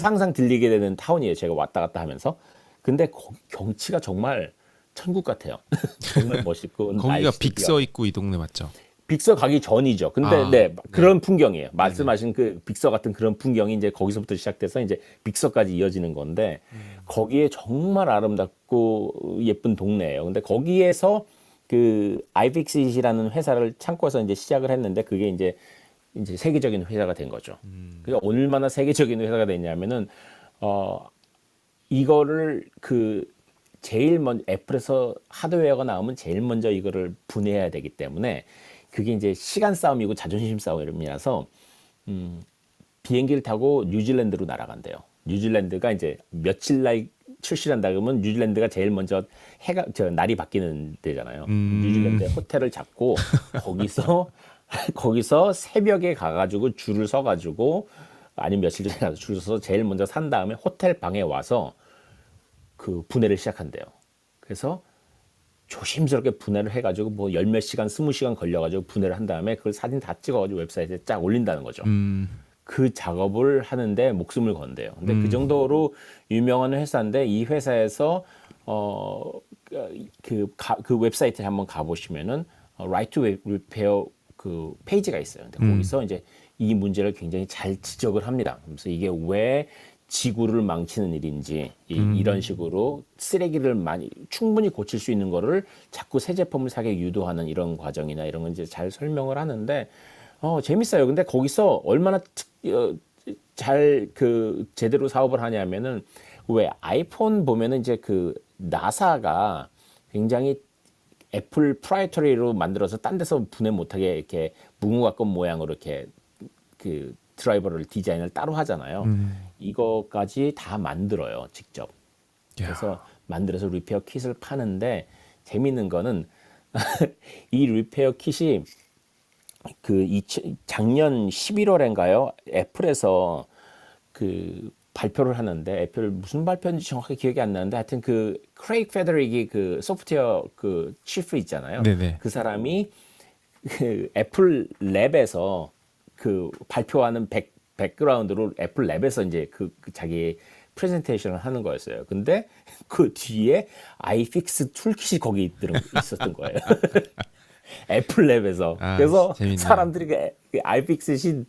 항상 들리게 되는 타운이에요. 제가 왔다 갔다 하면서. 근데 거기 경치가 정말 천국 같아요. 정말 멋있고 거기가 빅서 있고 이 동네 맞죠? 빅서 가기 전이죠. 근데 네, 그런 풍경이에요. 말씀하신 그 빅서 같은 그런 풍경이 이제 거기서부터 시작돼서 이제 빅서까지 이어지는 건데 거기에 정말 아름답고 예쁜 동네예요. 근데 거기에서 그 iFixit이라는 회사를 창고에서 이제 시작을 했는데 그게 이제 세계적인 회사가 된 거죠. 그러니까 얼마나 세계적인 회사가 됐냐면은 이거를 제일 먼저 애플에서 하드웨어가 나오면 제일 먼저 이거를 분해해야 되기 때문에 그게 이제 시간 싸움이고 자존심 싸움이라서 비행기를 타고 뉴질랜드로 날아간대요. 뉴질랜드가 이제 며칠 날 출시한다 그러면 뉴질랜드가 제일 먼저 해가 저 날이 바뀌는 데잖아요. 뉴질랜드의 호텔을 잡고 거기서 거기서 새벽에 가가지고 줄을 서가지고 아니면 며칠 전에 가서 줄을 서서 제일 먼저 산 다음에 호텔 방에 와서 그 분해를 시작한대요. 그래서 조심스럽게 분해를 해가지고 뭐 열 몇 시간, 20시간 걸려가지고 분해를 한 다음에 그걸 사진 다 찍어가지고 웹사이트에 쫙 올린다는 거죠. 그 작업을 하는데 목숨을 건대요. 근데 그 정도로 유명한 회사인데 이 회사에서 그 웹사이트에 한번 가보시면은 Right to Repair 그 페이지가 있어요. 근데 거기서 이제 이 문제를 굉장히 잘 지적을 합니다. 그래서 이게 왜 지구를 망치는 일인지 이런 식으로 쓰레기를 많이 충분히 고칠 수 있는 거를 자꾸 새 제품을 사게 유도하는 이런 과정이나 이런 건 이제 잘 설명을 하는데 재밌어요. 근데 거기서 얼마나 잘 그 제대로 사업을 하냐면은 왜 아이폰 보면은 이제 그 나사가 굉장히 애플 프라이터리로 만들어서 딴 데서 분해 못하게 이렇게 무궁화꽃 모양으로 이렇게 그 드라이버를 디자인을 따로 하잖아요. 이거까지 다 만들어요, 직접. 그래서 만들어서 리페어 킷을 파는데 재밌는 거는 이 리페어 킷이 그 작년 11월인가요? 애플에서 그 발표를 하는데 애플 무슨 발표인지 정확히 기억이 안 나는데 하여튼 그 크레이크 페더릭이 그 소프트웨어 그 치프 있잖아요. 네네. 그 사람이 그 애플 랩에서 그 발표하는 백그라운드로 애플 랩에서 이제 그 자기 프레젠테이션을 하는 거였어요. 근데 그 뒤에 아이픽스 툴킷이 거기 있었던 거예요. 애플랩에서. 아, 그래서 재밌네요. 사람들이 그 아이픽스이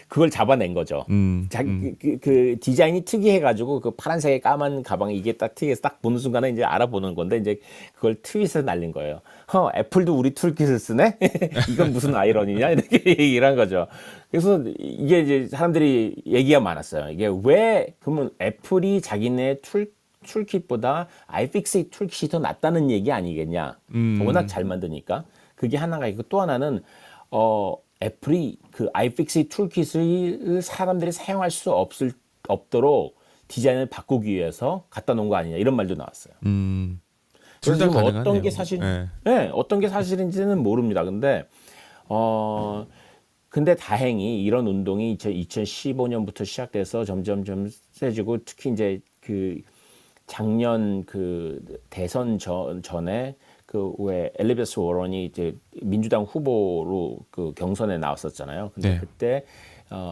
그걸 잡아낸 거죠. 자기 그 디자인이 특이해가지고 그 파란색의 까만 가방이 이게 딱 특이해서 딱 보는 순간에 이제 알아보는 건데 이제 그걸 트윗에 날린 거예요. 애플도 우리 툴킷을 쓰네? 이건 무슨 아이러니냐? 이렇게 얘기를 한 거죠. 그래서 이게 이제 사람들이 얘기가 많았어요. 이게 왜 그러면 애플이 자기네 툴킷보다 아이픽스의 툴킷이 더 낫다는 얘기 아니겠냐? 워낙 잘 만드니까. 그게 하나가 있고 또 하나는 애플이 그 아이픽스의 툴킷을 사람들이 사용할 수 없도록 디자인을 바꾸기 위해서 갖다 놓은 거 아니냐 이런 말도 나왔어요. 둘 그래서 다 지금 가능하네요. 어떤 게 사실, 네. 네, 어떤 게 사실인지는 모릅니다. 근데 다행히 이런 운동이 2015년부터 시작돼서 점점 세지고 특히 이제 그 작년 그 대선 전에 그 왜 엘리베스 워런이 이제 민주당 후보로 그 경선에 나왔었잖아요. 근데 네. 그때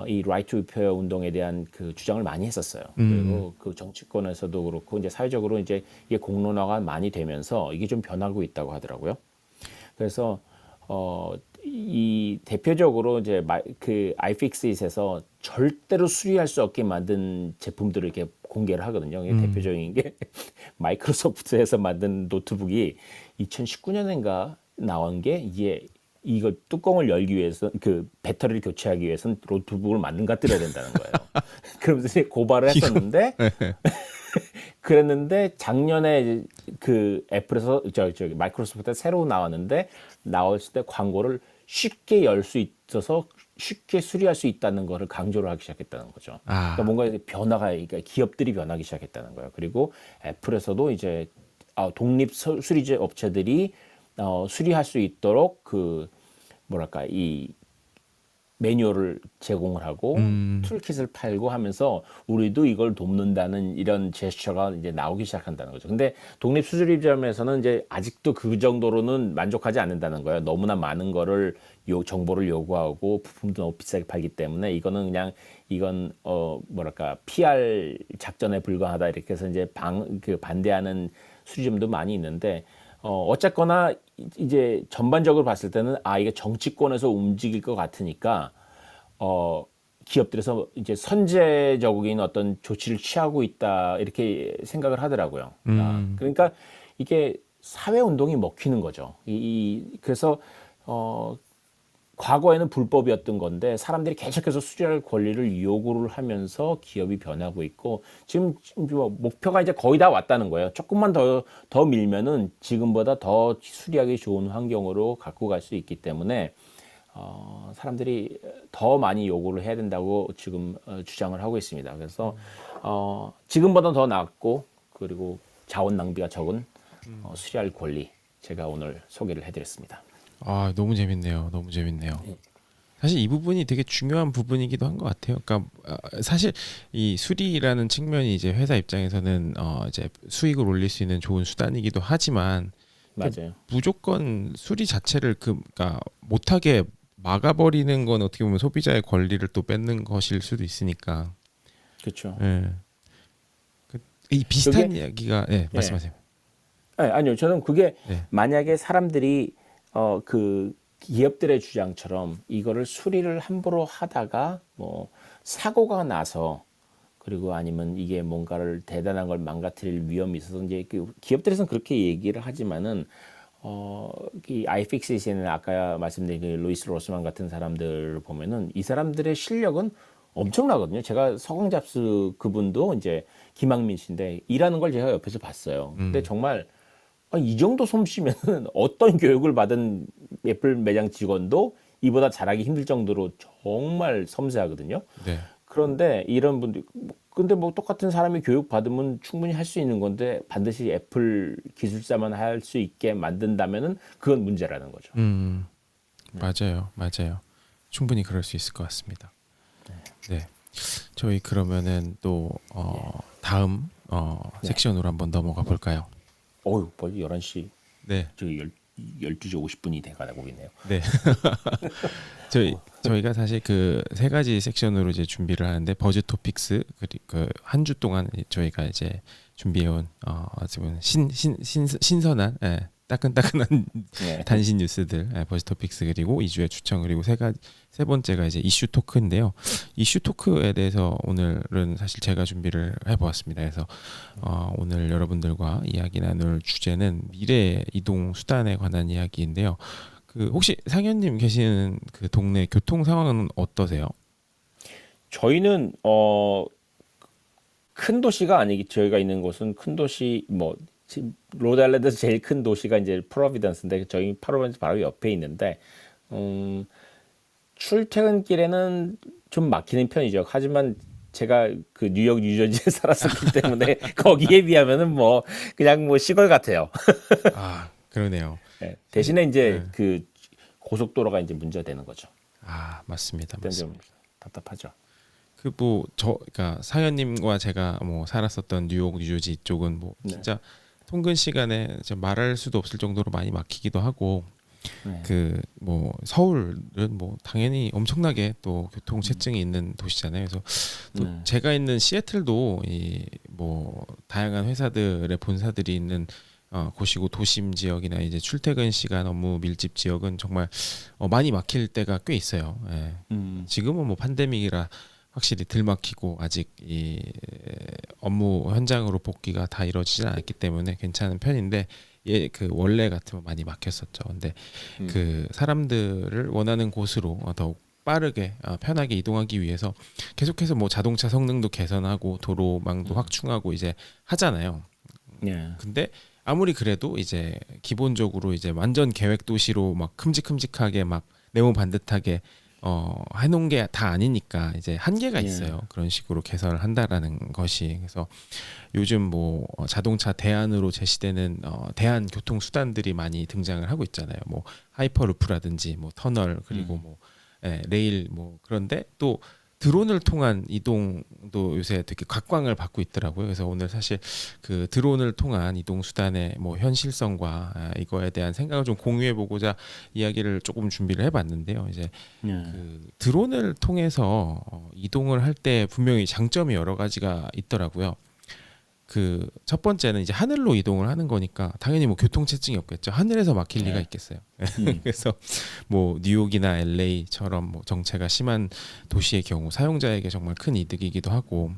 이 라이트 투 리페어 운동에 대한 그 주장을 많이 했었어요. 그리고 그 정치권에서도 그렇고 이제 사회적으로 이제 이게 공론화가 많이 되면서 이게 좀 변하고 있다고 하더라고요. 그래서 이 대표적으로 이제 그 아이픽스잇에서 절대로 수리할 수 없게 만든 제품들을 이렇게 공개를 하거든요. 이게 대표적인 게 마이크로소프트에서 만든 노트북이 2019년인가 나온 게 이거 뚜껑을 열기 위해서 그 배터리를 교체하기 위해서는 노트북을 만든 갖들어야 된다는 거예요. 그러면서 이제 고발을 했었는데 그랬는데 작년에 그 애플에서 저기 마이크로소프트가 새로 나왔는데 나왔을 때 광고를 쉽게 열 수 있어서 쉽게 수리할 수 있다는 거를 강조를 하기 시작했다는 거죠. 그러니까 뭔가 그러니까 기업들이 변하기 시작했다는 거예요. 그리고 애플에서도 이제 독립 수리제 업체들이 수리할 수 있도록 그 뭐랄까 이 매뉴얼을 제공을 하고 툴킷을 팔고 하면서 우리도 이걸 돕는다는 이런 제스처가 이제 나오기 시작한다는 거죠. 근데 독립 수수료점에서는 이제 아직도 그 정도로는 만족하지 않는다는 거예요. 너무나 많은 거를 정보를 요구하고 부품도 너무 비싸게 팔기 때문에 이건 뭐랄까 PR 작전에 불과하다 이렇게 해서 이제 반대하는 수리점도 많이 있는데 어쨌거나 이제 전반적으로 봤을 때는 이게 정치권에서 움직일 것 같으니까 기업들에서 이제 선제적인 어떤 조치를 취하고 있다 이렇게 생각을 하더라고요. 그러니까 이게 사회 운동이 먹히는 거죠. 그래서 과거에는 불법이었던 건데 사람들이 계속해서 수리할 권리를 요구를 하면서 기업이 변하고 있고 지금 목표가 이제 거의 다 왔다는 거예요. 조금만 더 밀면은 지금보다 더 수리하기 좋은 환경으로 갖고 갈 수 있기 때문에 사람들이 더 많이 요구를 해야 된다고 지금 주장을 하고 있습니다. 그래서 지금보다 더 낫고 그리고 자원 낭비가 적은 수리할 권리 제가 오늘 소개를 해드렸습니다. 아, 너무 재밌네요. 너무 재밌네요. 사실 이 부분이 되게 중요한 부분이기도 한 것 같아요. 그러니까 사실 이 수리라는 측면이 이제 회사 입장에서는 이제 수익을 올릴 수 있는 좋은 수단이기도 하지만 맞아요. 무조건 수리 자체를 그러니까 못하게 막아버리는 건 어떻게 보면 소비자의 권리를 또 뺏는 것일 수도 있으니까. 그렇죠. 예. 이 비슷한 그게 이야기가 말씀하세요. 아니요. 저는 그게 네. 만약에 사람들이 그 기업들의 주장처럼 이거를 수리를 함부로 하다가 뭐 사고가 나서 그리고 아니면 이게 뭔가를 대단한 걸 망가뜨릴 위험이 있어서 이제 그 기업들에서는 그렇게 얘기를 하지만은 이 아이픽스에는 아까 말씀드린 그 루이스 로스만 같은 사람들 보면은 이 사람들의 실력은 엄청나거든요. 제가 서강잡스 그분도 이제 김학민 씨인데 일하는 걸 제가 옆에서 봤어요. 근데 정말 이 정도 솜씨면은 어떤 교육을 받은 애플 매장 직원도 이보다 잘하기 힘들 정도로 정말 섬세하거든요. 네. 그런데 이런 분들, 근데 뭐 똑같은 사람이 교육 받으면 충분히 할 수 있는 건데 반드시 애플 기술자만 할 수 있게 만든다면은 그건 문제라는 거죠. 맞아요. 맞아요. 충분히 그럴 수 있을 것 같습니다. 네. 저희 그러면은 또 다음 섹션으로 한번 넘어가 볼까요? 어유 벌써 11시, 네. 저기 12시 50분이 돼가고 있네요. 네. 저희가 사실 그 세 가지 섹션으로 이제 준비를 하는데 버즈 토픽스 그리고 한 주 동안 저희가 이제 준비해온 어쩌면 신선한 따끈따끈한 네. 단신 뉴스들 버즈 토픽스 그리고 2주의 추천 그리고 세 번째가 이제 이슈 토크인데요. 이슈 토크에 대해서 오늘은 사실 제가 준비를 해보았습니다. 그래서 오늘 여러분들과 이야기 나눌 주제는 미래 이동 수단에 관한 이야기인데요. 그 혹시 상현님 계시는 그 동네 교통 상황은 어떠세요? 저희는 큰 도시가 아니기 저희가 있는 곳은 큰 도시 뭐 로드아일랜드에서 제일 큰 도시가 이제 프로비던스인데 저희 프로비던스 바로 옆에 있는데 출퇴근길에는 좀 막히는 편이죠. 하지만 제가 그 뉴욕 뉴저지에 살았었기 때문에 거기에 비하면은 뭐 그냥 뭐 시골 같아요. 아, 그러네요. 네, 대신에 이제 그 고속도로가 이제 문제가 되는 거죠. 아, 맞습니다. 그땐 좀 맞습니다. 답답하죠. 그 뭐 그러니까 상현님과 제가 뭐 살았었던 뉴욕 뉴저지 이쪽은 뭐 네. 진짜 통근 시간에 이제 말할 수도 없을 정도로 많이 막히기도 하고 네. 그 뭐 서울은 뭐 당연히 엄청나게 또 교통 체증이 있는 도시잖아요. 그래서 또 네. 제가 있는 시애틀도 이 뭐 다양한 회사들의 본사들이 있는 곳이고 도심 지역이나 이제 출퇴근 시간 업무 밀집 지역은 정말 많이 막힐 때가 꽤 있어요. 예. 지금은 뭐 팬데믹이라 확실히 덜 막히고 아직 이 업무 현장으로 복귀가 다 이루어지지 않았기 때문에 괜찮은 편인데 그 원래 같으면 많이 막혔었죠. 근데 그 사람들을 원하는 곳으로 더욱 빠르게 편하게 이동하기 위해서 계속해서 뭐 자동차 성능도 개선하고 도로망도 확충하고 이제 하잖아요. 네. 근데 아무리 그래도 이제 기본적으로 이제 완전 계획 도시로 막 큼직큼직하게 막 네모 반듯하게 해놓은 게 다 아니니까 이제 한계가 있어요. 그런 식으로 개선을 한다라는 것이. 그래서 요즘 뭐 자동차 대안으로 제시되는 대안 교통 수단들이 많이 등장을 하고 있잖아요. 뭐 하이퍼루프라든지 뭐 터널 그리고 뭐 레일 뭐 그런데 또 드론을 통한 이동도 요새 되게 각광을 받고 있더라고요. 그래서 오늘 사실 그 드론을 통한 이동 수단의 뭐 현실성과 이거에 대한 생각을 좀 공유해보고자 이야기를 조금 준비를 해봤는데요. 이제 그 드론을 통해서 이동을 할 때 분명히 장점이 여러 가지가 있더라고요. 그 첫 번째는 이제 하늘로 이동을 하는 거니까 당연히 뭐 교통체증이 없겠죠. 하늘에서 막힐 리가 있겠어요. 그래서 뭐 뉴욕이나 LA처럼 뭐 정체가 심한 도시의 경우 사용자에게 정말 큰 이득이기도 하고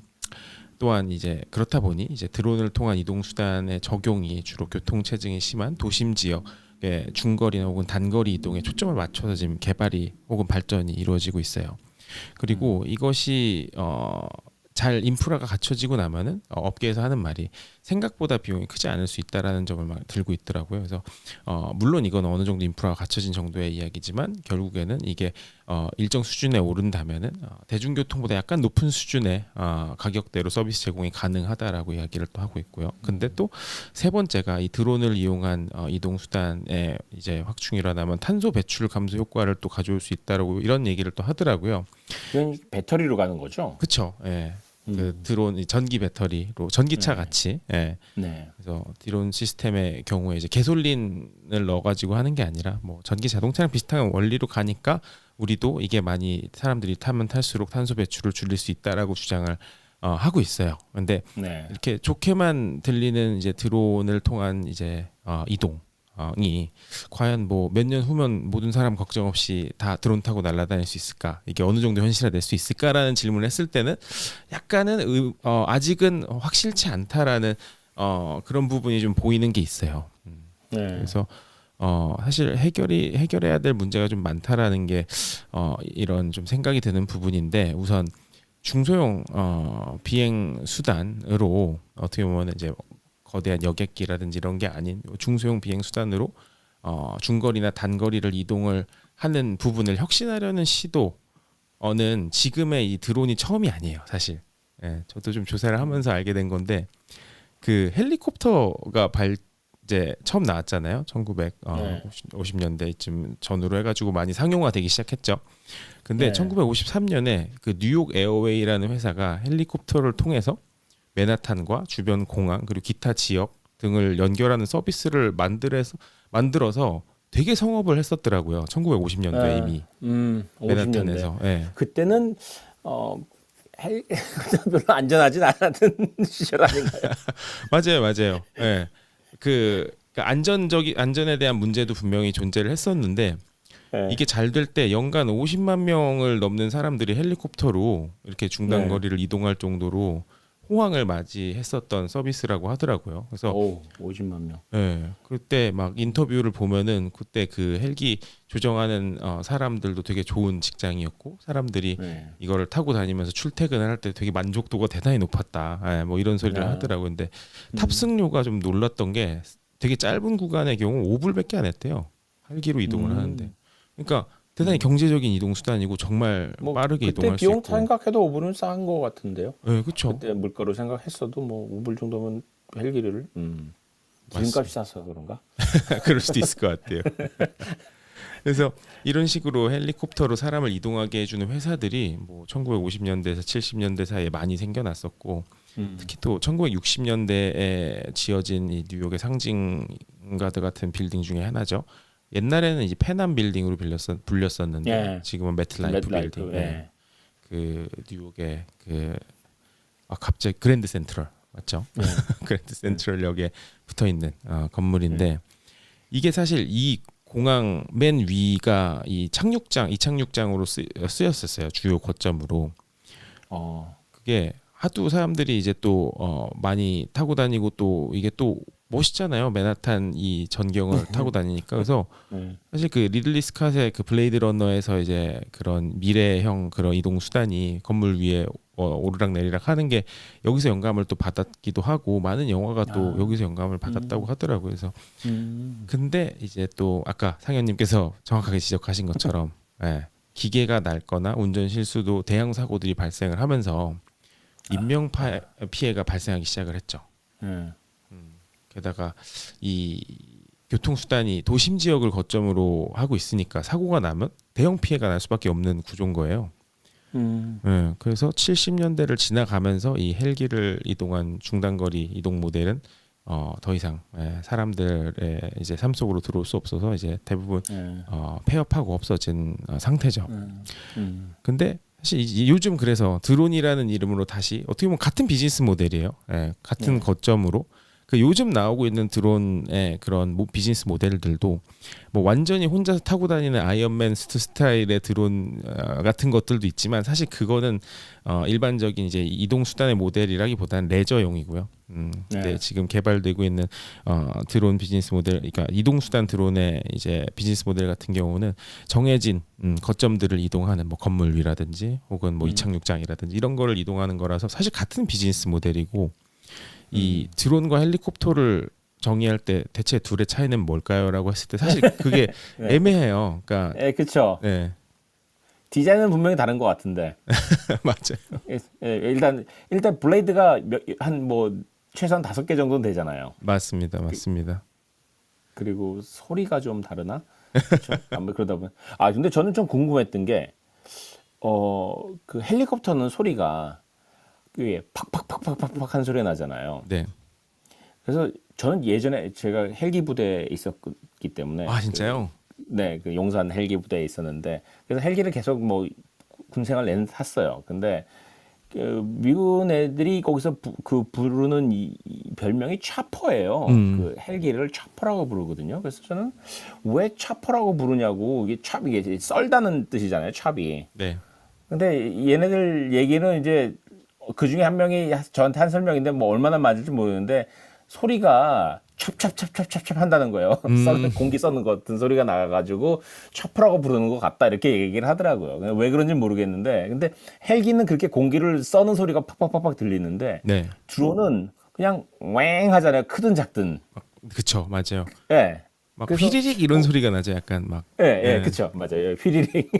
또한 이제 그렇다 보니 이제 드론을 통한 이동 수단의 적용이 주로 교통체증이 심한 도심 지역의 중거리나 혹은 단거리 이동에 초점을 맞춰서 지금 개발이 혹은 발전이 이루어지고 있어요. 그리고 이것이 잘 인프라가 갖춰지고 나면은 업계에서 하는 말이 생각보다 비용이 크지 않을 수 있다라는 점을 막 들고 있더라고요. 그래서 물론 이건 어느 정도 인프라가 갖춰진 정도의 이야기지만 결국에는 이게 일정 수준에 오른다면은 대중교통보다 약간 높은 수준의 가격대로 서비스 제공이 가능하다라고 이야기를 또 하고 있고요. 근데 또 세 번째가 이 드론을 이용한 이동 수단의 이제 확충이 일어나면 탄소 배출 감소 효과를 또 가져올 수 있다라고 이런 얘기를 또 하더라고요. 이건 배터리로 가는 거죠? 그렇죠. 예. 그 드론 이 전기 배터리로 전기차 같이. 예. 네. 그래서 드론 시스템의 경우에 이제 개솔린을 넣어가지고 하는 게 아니라 뭐 전기 자동차랑 비슷한 원리로 가니까 우리도 이게 많이 사람들이 타면 탈수록 탄소 배출을 줄일 수 있다라고 주장을 하고 있어요. 근데 네. 이렇게 좋게만 들리는 이제 드론을 통한 이제 이동이 과연 뭐 몇 년 후면 모든 사람 걱정 없이 다 드론 타고 날아다닐 수 있을까? 이게 어느 정도 현실화될 수 있을까라는 질문을 했을 때는 약간은 아직은 확실치 않다라는 그런 부분이 좀 보이는 게 있어요. 네. 그래서 사실 해결해야 될 문제가 좀 많다라는 게 이런 좀 생각이 드는 부분인데 우선 중소형 비행 수단으로 어떻게 보면 이제 거대한 여객기라든지 이런 게 아닌 중소형 비행 수단으로 중거리나 단거리를 이동을 하는 부분을 혁신하려는 시도는 지금의 이 드론이 처음이 아니에요, 사실. 예, 저도 좀 조사를 하면서 알게 된 건데 그 헬리콥터가 이제 처음 나왔잖아요. 1950년대쯤 전후로 해가지고 많이 상용화되기 시작했죠. 근데 네. 1953년에 그 뉴욕 에어웨이라는 회사가 헬리콥터를 통해서 맨하탄과 주변 공항 그리고 기타 지역 등을 연결하는 서비스를 만들어서 되게 성업을 했었더라고요. 1950년도에 이미 50년대. 맨하탄에서. 예. 그때는 별로 안전하진 않았던 시절 아닌가요? 맞아요. 예. 그러니까 안전에 대한 문제도 분명히 존재를 했었는데 네. 이게 잘 될 때 연간 50만 명을 넘는 사람들이 헬리콥터로 이렇게 중단 네. 거리를 이동할 정도로 호황을 맞이했었던 서비스라고 하더라고요. 그래서 50만 명. 예, 그때 막 인터뷰를 보면은 그때 그 헬기 조정하는 사람들도 되게 좋은 직장이었고 사람들이 네. 이거를 타고 다니면서 출퇴근을 할 때 되게 만족도가 대단히 높았다. 예, 뭐 이런 소리를 야. 하더라고요. 근데 탑승료가 좀 놀랐던 게 되게 짧은 구간의 경우 5불밖에 안 했대요. 헬기로 이동을 하는데. 그러니까 대단히 경제적인 이동 수단이고 정말 뭐 빠르게 그때 이동할 수 비용 있고. 생각해도 5불은 싼 거 같은데요. 네, 그렇죠. 그때 물가로 생각했어도 뭐 5불 정도면 헬기를 기름값이 싸서 그런가? 그럴 수도 있을 것 같아요. 그래서 이런 식으로 헬리콥터로 사람을 이동하게 해주는 회사들이 뭐 1950년대에서 70년대 사이에 많이 생겨났었고 특히 또 1960년대에 지어진 이 뉴욕의 상징가드 같은 빌딩 중에 하나죠. 옛날에는 이제 페남 빌딩으로 불렸었는데 예. 지금은 매트라이프 빌딩. 예. 그 뉴욕의 갑자기 그랜드 센트럴 맞죠? 예. 그랜드 센트럴역에 붙어 있는 건물인데 이게 사실 이 공항 맨 위가 이착륙장으로 쓰였었어요. 주요 거점으로. 그게 하도 사람들이 이제 또 많이 타고 다니고 또 이게 또 멋있잖아요. 맨하탄 이 전경을 타고 다니니까. 그래서 사실 그 리들리 스캇의 그 블레이드 러너에서 이제 그런 미래형 그런 이동 수단이 건물 위에 오르락 내리락 하는 게 여기서 영감을 또 받았기도 하고 많은 영화가 또 여기서 영감을 받았다고 하더라고요. 그래서 근데 이제 또 아까 상현님께서 정확하게 지적하신 것처럼 기계가 낡거나 운전 실수도 대형 사고들이 발생을 하면서 인명 피해가 발생하기 시작을 했죠. 게다가 이 교통수단이 도심 지역을 거점으로 하고 있으니까 사고가 나면 대형 피해가 날 수밖에 없는 구조인 거예요. 그래서 70년대를 지나가면서 이 헬기를 이동한 중단거리 이동 모델은 더 이상 사람들의 이제 삶 속으로 들어올 수 없어서 이제 대부분 폐업하고 없어진 상태죠. 근데 사실 요즘 그래서 드론이라는 이름으로 다시 어떻게 보면 같은 비즈니스 모델이에요. 같은 거점으로 그 요즘 나오고 있는 드론의 그런 비즈니스 모델들도 뭐 완전히 혼자서 타고 다니는 아이언맨 스타일의 드론 같은 것들도 있지만 사실 그거는 일반적인 이제 이동 수단의 모델이라기보다는 레저용이고요. 근데 지금 개발되고 있는 드론 비즈니스 모델, 그러니까 이동 수단 드론의 이제 비즈니스 모델 같은 경우는 정해진 거점들을 이동하는 뭐 건물 위라든지 혹은 뭐 이착륙장이라든지 이런 거를 이동하는 거라서 사실 같은 비즈니스 모델이고. 이 드론과 헬리콥터를 정의할 때 대체 둘의 차이는 뭘까요?라고 했을 때 사실 그게 애매해요. 그러니까 그렇죠. 네. 디자인은 분명히 다른 것 같은데. 맞아요. 일단 블레이드가 한 뭐 최소한 5개 정도는 되잖아요. 맞습니다. 맞습니다. 그리고 소리가 좀 다르나? 그렇죠? 아마 그러다 보면 근데 저는 좀 궁금했던 게 그 헬리콥터는 소리가 그 팍팍팍팍팍팍 하는 소리가 나잖아요. 네. 그래서 저는 예전에 제가 헬기 부대에 있었기 때문에 아 진짜요? 그 용산 헬기 부대에 있었는데 그래서 헬기를 계속 뭐 군 생활 내내 탔어요. 근데 그 미군 애들이 거기서 부르는 이 별명이 차퍼예요. 그 헬기를 차퍼라고 부르거든요. 그래서 저는 왜 차퍼라고 부르냐고 이게 썰다는 뜻이잖아요. 찹이. 네. 근데 얘네들 얘기는 이제 그 중에 한 명이 저한테 한 설명인데 뭐 얼마나 맞을지 모르는데 소리가 찹찹찹찹찹찹 한다는 거예요. 공기 써는 것 같은 소리가 나가지고 찹프라고 부르는 것 같다 이렇게 얘기를 하더라고요. 왜 그런지 모르겠는데 근데 헬기는 그렇게 공기를 써는 소리가 팍팍팍팍 들리는데 네. 드론은 그냥 왱 하잖아요. 크든 작든. 그쵸. 맞아요. 예. 막 그래서 휘리릭 이런 소리가 나죠. 약간 막. 예, 그쵸. 맞아요. 휘리릭.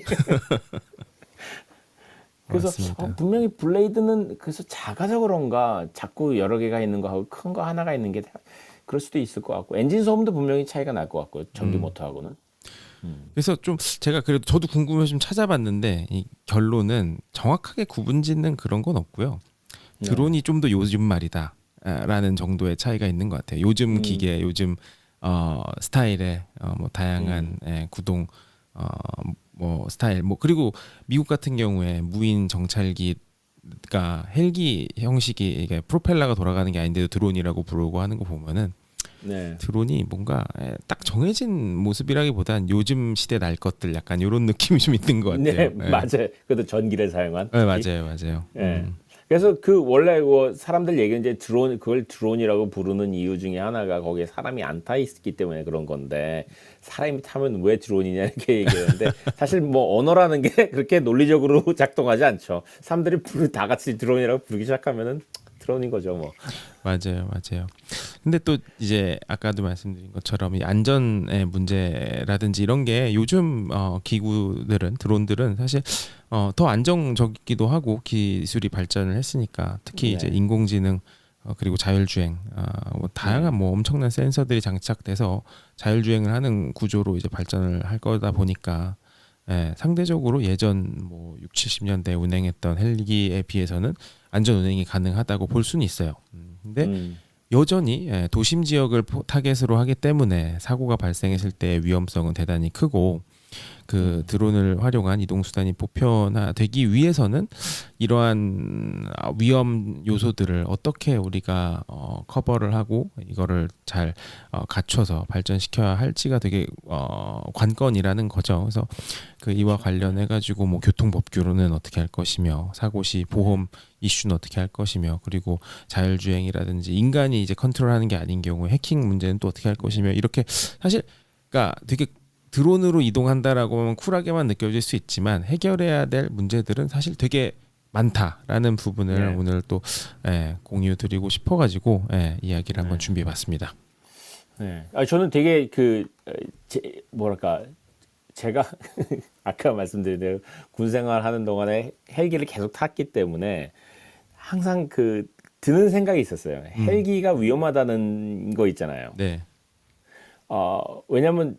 그래서 맞습니다. 분명히 블레이드는 그래서 작아서 그런가 자꾸 여러 개가 있는 거하고 큰 거 하나가 있는 게 그럴 수도 있을 것 같고 엔진 소음도 분명히 차이가 날 것 같고 전기 모터하고는. 그래서 좀 제가 그래도 저도 궁금해서 좀 찾아봤는데 이 결론은 정확하게 구분짓는 그런 건 없고요. 드론이 좀 더 요즘 말이다라는 정도의 차이가 있는 것 같아요. 요즘 기계, 요즘 스타일의 뭐 다양한 구동 뭐 스타일 뭐 그리고 미국 같은 경우에 무인 정찰기가 헬기 형식이 이게 프로펠러가 돌아가는 게 아닌데도 드론이라고 부르고 하는 거 보면은 네. 드론이 뭔가 딱 정해진 모습이라기보단 요즘 시대 날 것들 약간 이런 느낌이 좀 있는 것 같아요. 네, 맞아요. 그것도 전기를 사용한. 네, 맞아요. 예. 그래서 그 원래 그 사람들 얘기는 이제 그걸 드론이라고 부르는 이유 중에 하나가 거기에 사람이 안 타 있기 때문에 그런 건데 사람이 타면 왜 드론이냐 이렇게 얘기하는데 사실 뭐 언어라는 게 그렇게 논리적으로 작동하지 않죠. 사람들이 다 같이 드론이라고 부르기 시작하면은 드론인 거죠, 뭐. 맞아요. 근데 또 이제 아까도 말씀드린 것처럼 이 안전의 문제라든지 이런 게 요즘 기구들은 드론들은 사실 더 안정적이기도 하고 기술이 발전을 했으니까 특히 이제 네. 인공지능 그리고 자율주행 뭐 다양한 뭐 엄청난 센서들이 장착돼서 자율주행을 하는 구조로 이제 발전을 할 거다 보니까 상대적으로 예전 뭐 6, 70년대 운행했던 헬기에 비해서는 안전 운행이 가능하다고 볼 수는 있어요. 근데 여전히 도심 지역을 타겟으로 하기 때문에 사고가 발생했을 때의 위험성은 대단히 크고 그 드론을 활용한 이동 수단이 보편화되기 위해서는 이러한 위험 요소들을 어떻게 우리가 커버를 하고 이거를 잘 갖춰서 발전시켜야 할지가 되게 관건이라는 거죠. 그래서 그 이와 관련해 가지고 뭐 교통법규로는 어떻게 할 것이며 사고 시 보험 이슈는 어떻게 할 것이며 그리고 자율주행이라든지 인간이 이제 컨트롤하는 게 아닌 경우에 해킹 문제는 또 어떻게 할 것이며 이렇게 사실 그러니까 되게 드론으로 이동한다라고 하면 쿨하게만 느껴질 수 있지만 해결해야 될 문제들은 사실 되게 많다라는 부분을 오늘 또 공유 드리고 싶어가지고 이야기를 한번 준비해봤습니다. 네. 저는 되게 뭐랄까 제가 아까 말씀드린 대로 군 생활하는 동안에 헬기를 계속 탔기 때문에 항상 드는 생각이 있었어요. 헬기가 위험하다는 거 있잖아요. 네. 왜냐면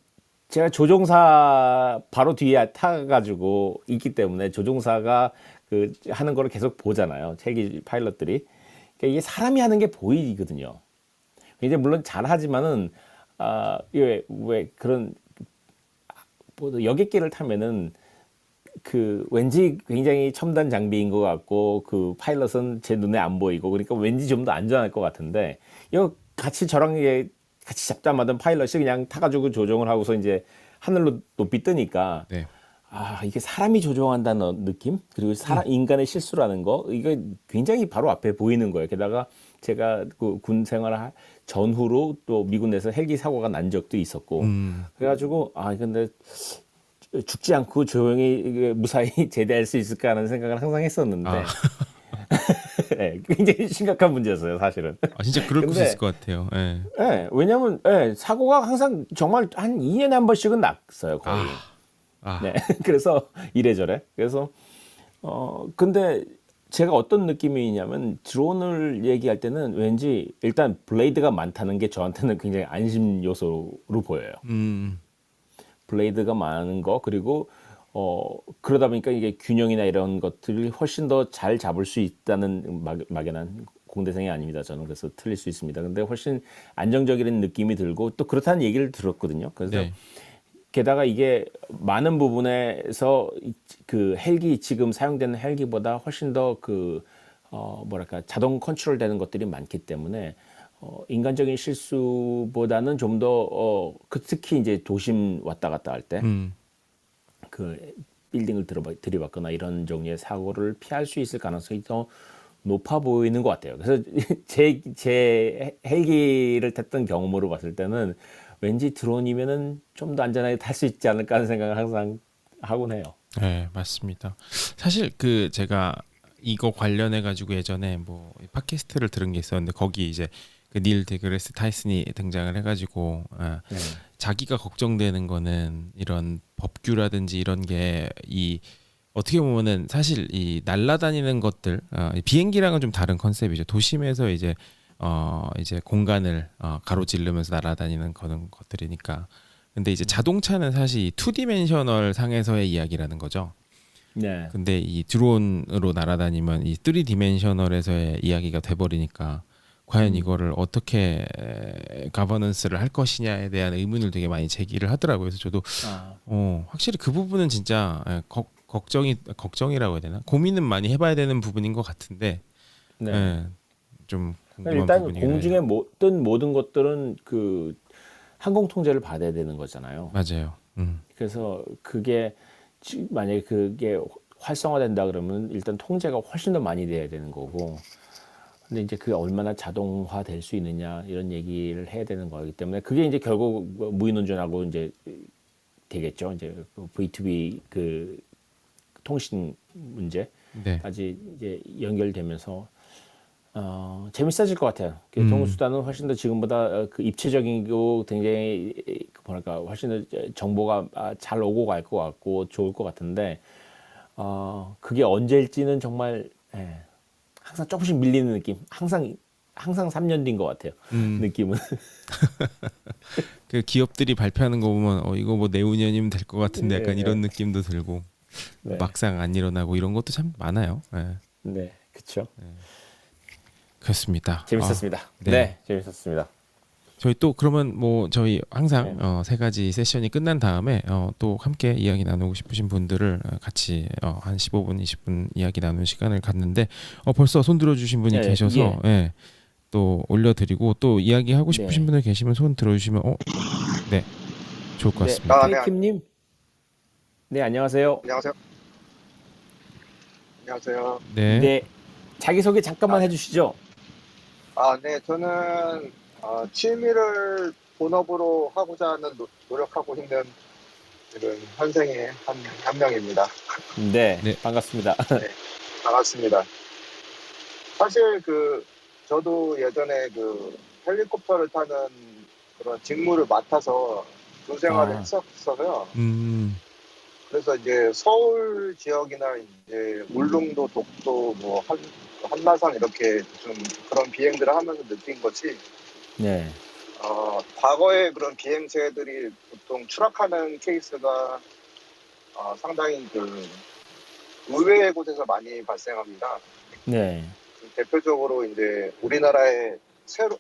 제가 조종사 바로 뒤에 타가지고 있기 때문에 조종사가 하는 거를 계속 보잖아요. 헬기 파일럿들이. 그러니까 이게 사람이 하는 게 보이거든요. 이제 물론 잘하지만은 왜 그런 뭐 여객기를 타면은 왠지 굉장히 첨단 장비인 것 같고 그 파일럿은 제 눈에 안 보이고 그러니까 왠지 좀 더 안전할 것 같은데 이거 같이 저랑 같이 잡자마자 파일럿이 그냥 타가지고 조종을 하고서 이제 하늘로 높이 뜨니까 이게 사람이 조종한다는 느낌 그리고 인간의 실수라는 거 이거 굉장히 바로 앞에 보이는 거예요. 게다가 제가 군 생활 전후로 또 미군 내에서 헬기 사고가 난 적도 있었고 그래가지고 근데 죽지 않고 조용히 무사히 제대할 수 있을까 하는 생각을 항상 했었는데 굉장히 심각한 문제였어요, 사실은. 진짜 그럴 수 있을 것 같아요. 왜냐면 사고가 항상 정말 한 2년에 한 번씩은 났어요, 거의. 아, 네. 그래서 이래저래. 그래서 근데 제가 어떤 느낌이냐면 드론을 얘기할 때는 왠지 일단 블레이드가 많다는 게 저한테는 굉장히 안심 요소로 보여요. 음, 블레이드가 많은 거 그리고 그러다 보니까 이게 균형이나 이런 것들을 훨씬 더 잘 잡을 수 있다는 막연한 공대생이 아닙니다. 저는 그래서 틀릴 수 있습니다. 근데 훨씬 안정적인 느낌이 들고 또 그렇다는 얘기를 들었거든요. 그래서 네, 게다가 이게 많은 부분에서 그 헬기 지금 사용되는 헬기보다 훨씬 더 그 뭐랄까 자동 컨트롤 되는 것들이 많기 때문에 인간적인 실수보다는 좀 더 특히 이제 도심 왔다 갔다 할 때 음, 그 빌딩을 들이받거나 이런 종류의 사고를 피할 수 있을 가능성이 더 높아 보이는 것 같아요. 그래서 제 헬기를 탔던 경험으로 봤을 때는 왠지 드론이면은 좀 더 안전하게 탈 수 있지 않을까 하는 생각을 항상 하곤 해요. 네, 맞습니다. 사실 그 제가 이거 관련해 가지고 예전에 뭐 팟캐스트를 들은 게 있었는데 거기 이제 그 닐 데그레스 타이슨이 등장을 해가지고 네. 자기가 걱정되는 거는 이런 법규라든지 이런 게 이 어떻게 보면은 사실 이 날아다니는 것들 이 비행기랑은 좀 다른 컨셉이죠. 도심에서 이제 공간을 가로지르면서 날아다니는 그런 것들이니까. 근데 이제 자동차는 사실 이 투디멘셔널 상에서의 이야기라는 거죠. 네. 근데 이 드론으로 날아다니면 이 3디멘셔널에서의 이야기가 돼버리니까 과연 이거를 어떻게 가버넌스를 할 것이냐에 대한 의문을 되게 많이 제기를 하더라고요. 그래서 저도 아, 확실히 그 부분은 진짜 걱정이라고 해야 되나? 고민은 많이 해봐야 되는 부분인 것 같은데 네. 예, 좀 궁금한 일단 부분이긴 해요. 공중에 뜬 모든 것들은 그 항공 통제를 받아야 되는 거잖아요. 맞아요. 그래서 그게 만약에 그게 활성화된다 그러면 일단 통제가 훨씬 더 많이 돼야 되는 거고 근데 이제 그게 얼마나 자동화 될 수 있느냐 이런 얘기를 해야 되는 거기 때문에 그게 이제 결국 무인운전하고 이제 되겠죠. 이제 그 V2B 그 통신 네. 문제까지 이제 연결되면서 재밌어질 것 같아요. 음, 교통수단은 훨씬 더 지금보다 그 입체적이고 굉장히 뭐랄까 훨씬 더 정보가 잘 오고 갈 것 같고 좋을 것 같은데 그게 언제일지는 정말 항상 조금씩 밀리는 느낌. 항상 3년 뒤인 것 같아요. 음. 느낌은. 그 기업들이 발표하는 거 보면 이거 뭐 내후년이면 될 것 같은데 약간 예, 이런 느낌도 들고 네, 막상 안 일어나고 이런 것도 참 많아요. 예, 네, 그렇죠. 그렇습니다. 재밌었습니다. 네. 네, 재밌었습니다. 저희 또 그러면 뭐 저희 항상 네, 세 가지 세션이 끝난 다음에 또 함께 이야기 나누고 싶으신 분들을 같이 한 15분, 20분 이야기 나누는 시간을 갖는데 벌써 손 들어주신 분이 예, 계셔서 예, 또 올려드리고 또 이야기 하고 싶으신 네, 분들 계시면 손 들어주시면 네, 좋을 것 네, 같습니다. 네, 테이킴님, 네, 안녕하세요. 안녕하세요. 안녕하세요. 네, 네, 자기소개 아, 잠깐만 네. 해주시죠. 네, 저는 취미를 본업으로 하고자 하는 노력하고 있는 지금 현생의 한 명입니다. 네, 네, 반갑습니다. 네, 반갑습니다. 사실 저도 예전에 헬리콥터를 타는 그런 직무를 맡아서 군 생활을 아, 했었어요. 음, 그래서 이제 서울 지역이나 이제 울릉도, 독도, 뭐 한라산 이렇게 좀 그런 비행들을 하면서 느낀 것이 네, 과거에 그런 비행체들이 보통 추락하는 케이스가 상당히 의외의 곳에서 많이 발생합니다. 네, 대표적으로 이제 우리나라의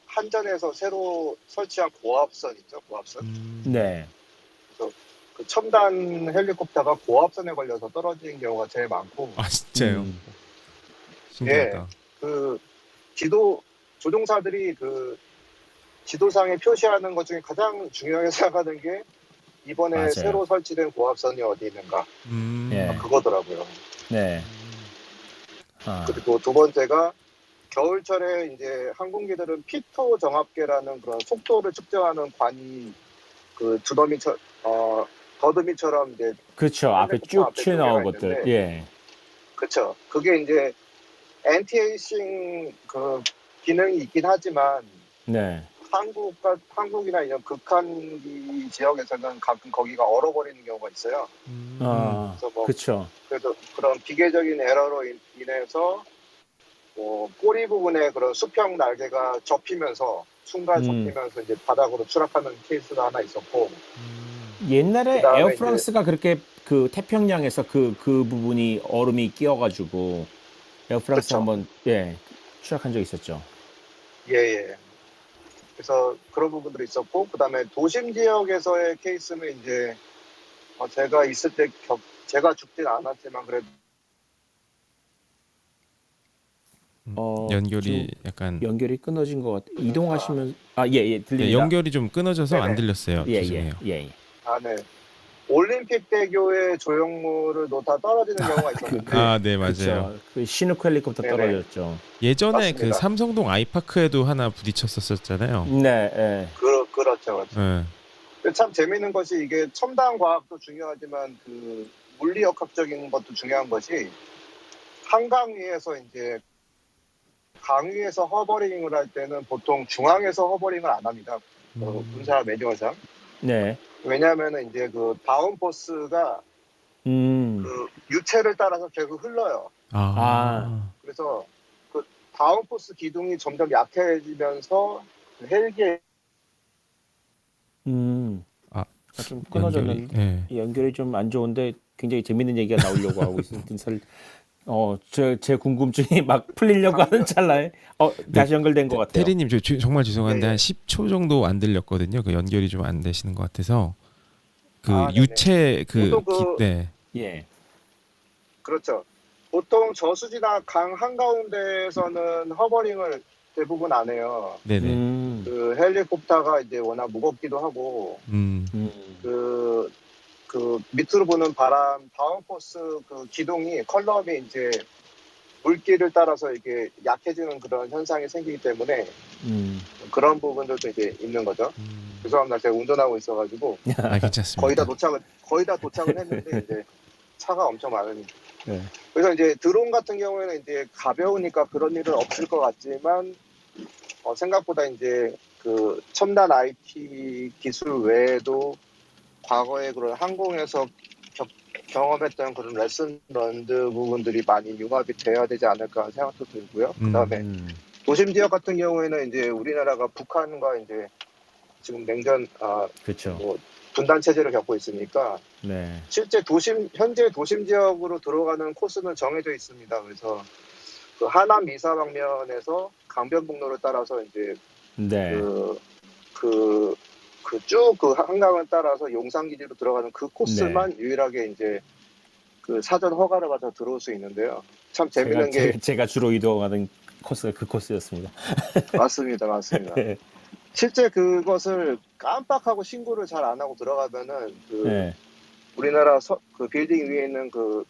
한전에서 새로 설치한 고압선 있죠, 고압선. 네, 그래서 그 첨단 헬리콥터가 고압선에 걸려서 떨어지는 경우가 제일 많고, 진짜요? 음, 예, 신기하다. 그 조종사들이 지도상에 표시하는 것 중에 가장 중요하게 생각하는 게 이번에 맞아요. 새로 설치된 고압선이 어디 있는가, 음, 예, 그거더라고요. 네, 음, 아, 그리고 두 번째가 겨울철에 이제 항공기들은 피토 정압계라는 그런 속도를 측정하는 관이 두더미처럼 더듬이처럼 이제 그렇죠. 앞에 헬리콥터 쭉 앞에 두 개가 튀어나온 것들, 있는데, 예, 그쵸. 그게 이제 엔티에이싱 기능이 있긴 하지만 네, 한국이나 이런 극한기 지역에서는 가끔 거기가 얼어버리는 경우가 있어요. 그래서 뭐 그렇죠. 그래서 그런 기계적인 에러로 인해서 뭐 꼬리 부분에 그런 수평 날개가 접히면서 순간 접히면서 이제 바닥으로 추락하는 케이스가 하나 있었고, 옛날에 그다음에 에어 이제 프랑스가 그렇게 그 태평양에서 그 부분이 얼음이 끼어가지고 에어 프랑스 그쵸. 한번 추락한 적 있었죠. 예. 그래서 그런 부분들이 있었고, 그다음에 도심 지역에서의 케이스는 이제 제가 있을 때 제가 죽진 않았지만 그래도 연결이 지금 약간 연결이 끊어진 것 같아요. 이동하시면 네, 들립니다. 연결이 좀 끊어져서 안 네네. 들렸어요. 죄송해요. 예. 네. 올림픽 대교의 조형물을 놓다 떨어지는 경우가 있었는데, 네, 맞아요. 그렇죠. 그 시누크 헬리콥터 네네. 떨어졌죠. 예전에 그 맞습니다. 삼성동 아이파크에도 하나 부딪혔었잖아요. 네. 그렇죠. 네. 근데 참 재미있는 것이 이게 첨단 과학도 중요하지만 그 물리역학적인 것도 중요한 것이 한강 위에서 이제 강 위에서 허버링을 할 때는 보통 중앙에서 허버링을 안 합니다. 군사 매뉴얼상. 네. 왜냐하면은 이제 그 다운포스가 그 유체를 따라서 계속 흘러요. 그래서 그 다운포스 기둥이 점점 약해지면서 그 헬기의 좀 연결이 끊어졌는데 연결이 좀 안 좋은데 굉장히 재밌는 얘기가 나오려고 하고 있었던 제 궁금증이 막 풀리려고 하는 찰나에 다시 연결된 것 같아요. 테리님 정말 죄송한데 예. 한 10초 정도 안 들렸거든요. 그 연결이 좀 안 되시는 것 같아서 그 네네. 유체 보통 예. 그렇죠. 보통 저수지나 강 한가운데에서는 허버링을 대부분 안 해요. 네네. 그 헬리콥터가 이제 워낙 무겁기도 하고 그 밑으로 부는 바람 다운포스 그 기둥이 컬럼이 이제 물길을 따라서 이렇게 약해지는 그런 현상이 생기기 때문에 그런 부분들도 이제 있는 거죠. 죄송합니다. 제가 운전하고 있어가지고 괜찮습니다. 거의 다 도착은 했는데 이제 차가 엄청 많으니까. 네. 그래서 이제 드론 같은 경우에는 이제 가벼우니까 그런 일은 없을 것 같지만 생각보다 이제 그 첨단 IT 기술 외에도 과거에 그런 항공에서 경험했던 그런 레슨 런드 부분들이 많이 융합이 돼야 되지 않을까 하는 생각도 들고요. 그다음에 도심 지역 같은 경우에는 이제 우리나라가 북한과 이제 지금 냉전 그렇죠. 뭐 분단 체제를 겪고 있으니까 네. 실제 현재 도심 지역으로 들어가는 코스는 정해져 있습니다. 그래서 그 하남 이사 방면에서 강변북로를 따라서 이제 네. 쭉 그 한강을 따라서 용산기지로 들어가는 그 코스만 유일하게 이제 그 사전 허가를 받아 들어올 수 있는데요. 참 재밌는 게 제가 주로 이동하는 코스가 그 코스였습니다. 맞습니다. 실제 그것을 깜빡하고 신고를 잘 안 하고 들어가면은 그 우리나라 그 빌딩 위에 있는 그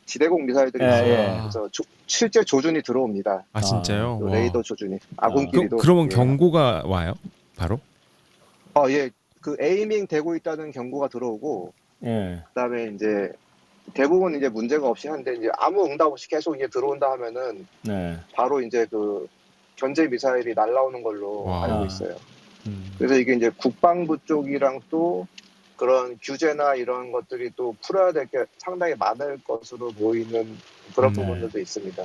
지대공 미사일들이 있어요. 그래서 실제 조준이 들어옵니다. 진짜요? 그 레이더 조준이 아군끼리도. 그러면 경고가 와요? 바로? 예. 그 에이밍 되고 있다는 경고가 들어오고 그다음에 이제 대부분 이제 문제가 없이 하는데 이제 아무 응답 없이 계속 이제 들어온다 하면은 바로 이제 그 견제 미사일이 날라오는 걸로 알고 있어요. 그래서 이게 이제 국방부 쪽이랑 또 그런 규제나 이런 것들이 또 풀어야 될 게 상당히 많을 것으로 보이는 그런 부분들도 있습니다.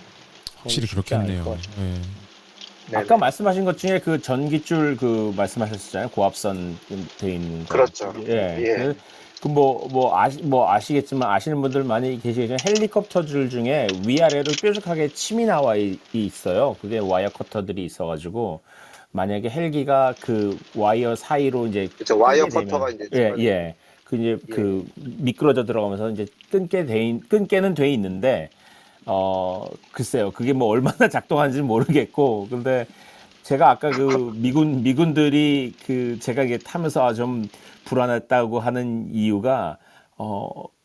확실히 그렇겠네요. 아까 말씀하신 것 중에 그 전기줄 그 말씀하셨잖아요. 고압선 돼 있는 거. 그렇죠. 예. 아시겠지만 아시는 분들 많이 계시겠지만 헬리콥터줄 중에 위아래로 뾰족하게 침이 나와 있어요. 그게 와이어 커터들이 있어가지고 만약에 헬기가 그 와이어 사이로 이제 그렇죠. 와이어 커터가 이제 그 미끄러져 들어가면서 이제 끊게는 돼 있는데 글쎄요. 그게 뭐 얼마나 작동하는지 모르겠고 근데 제가 아까 그 미군들이 그 제가 이게 타면서 좀 불안했다고 하는 이유가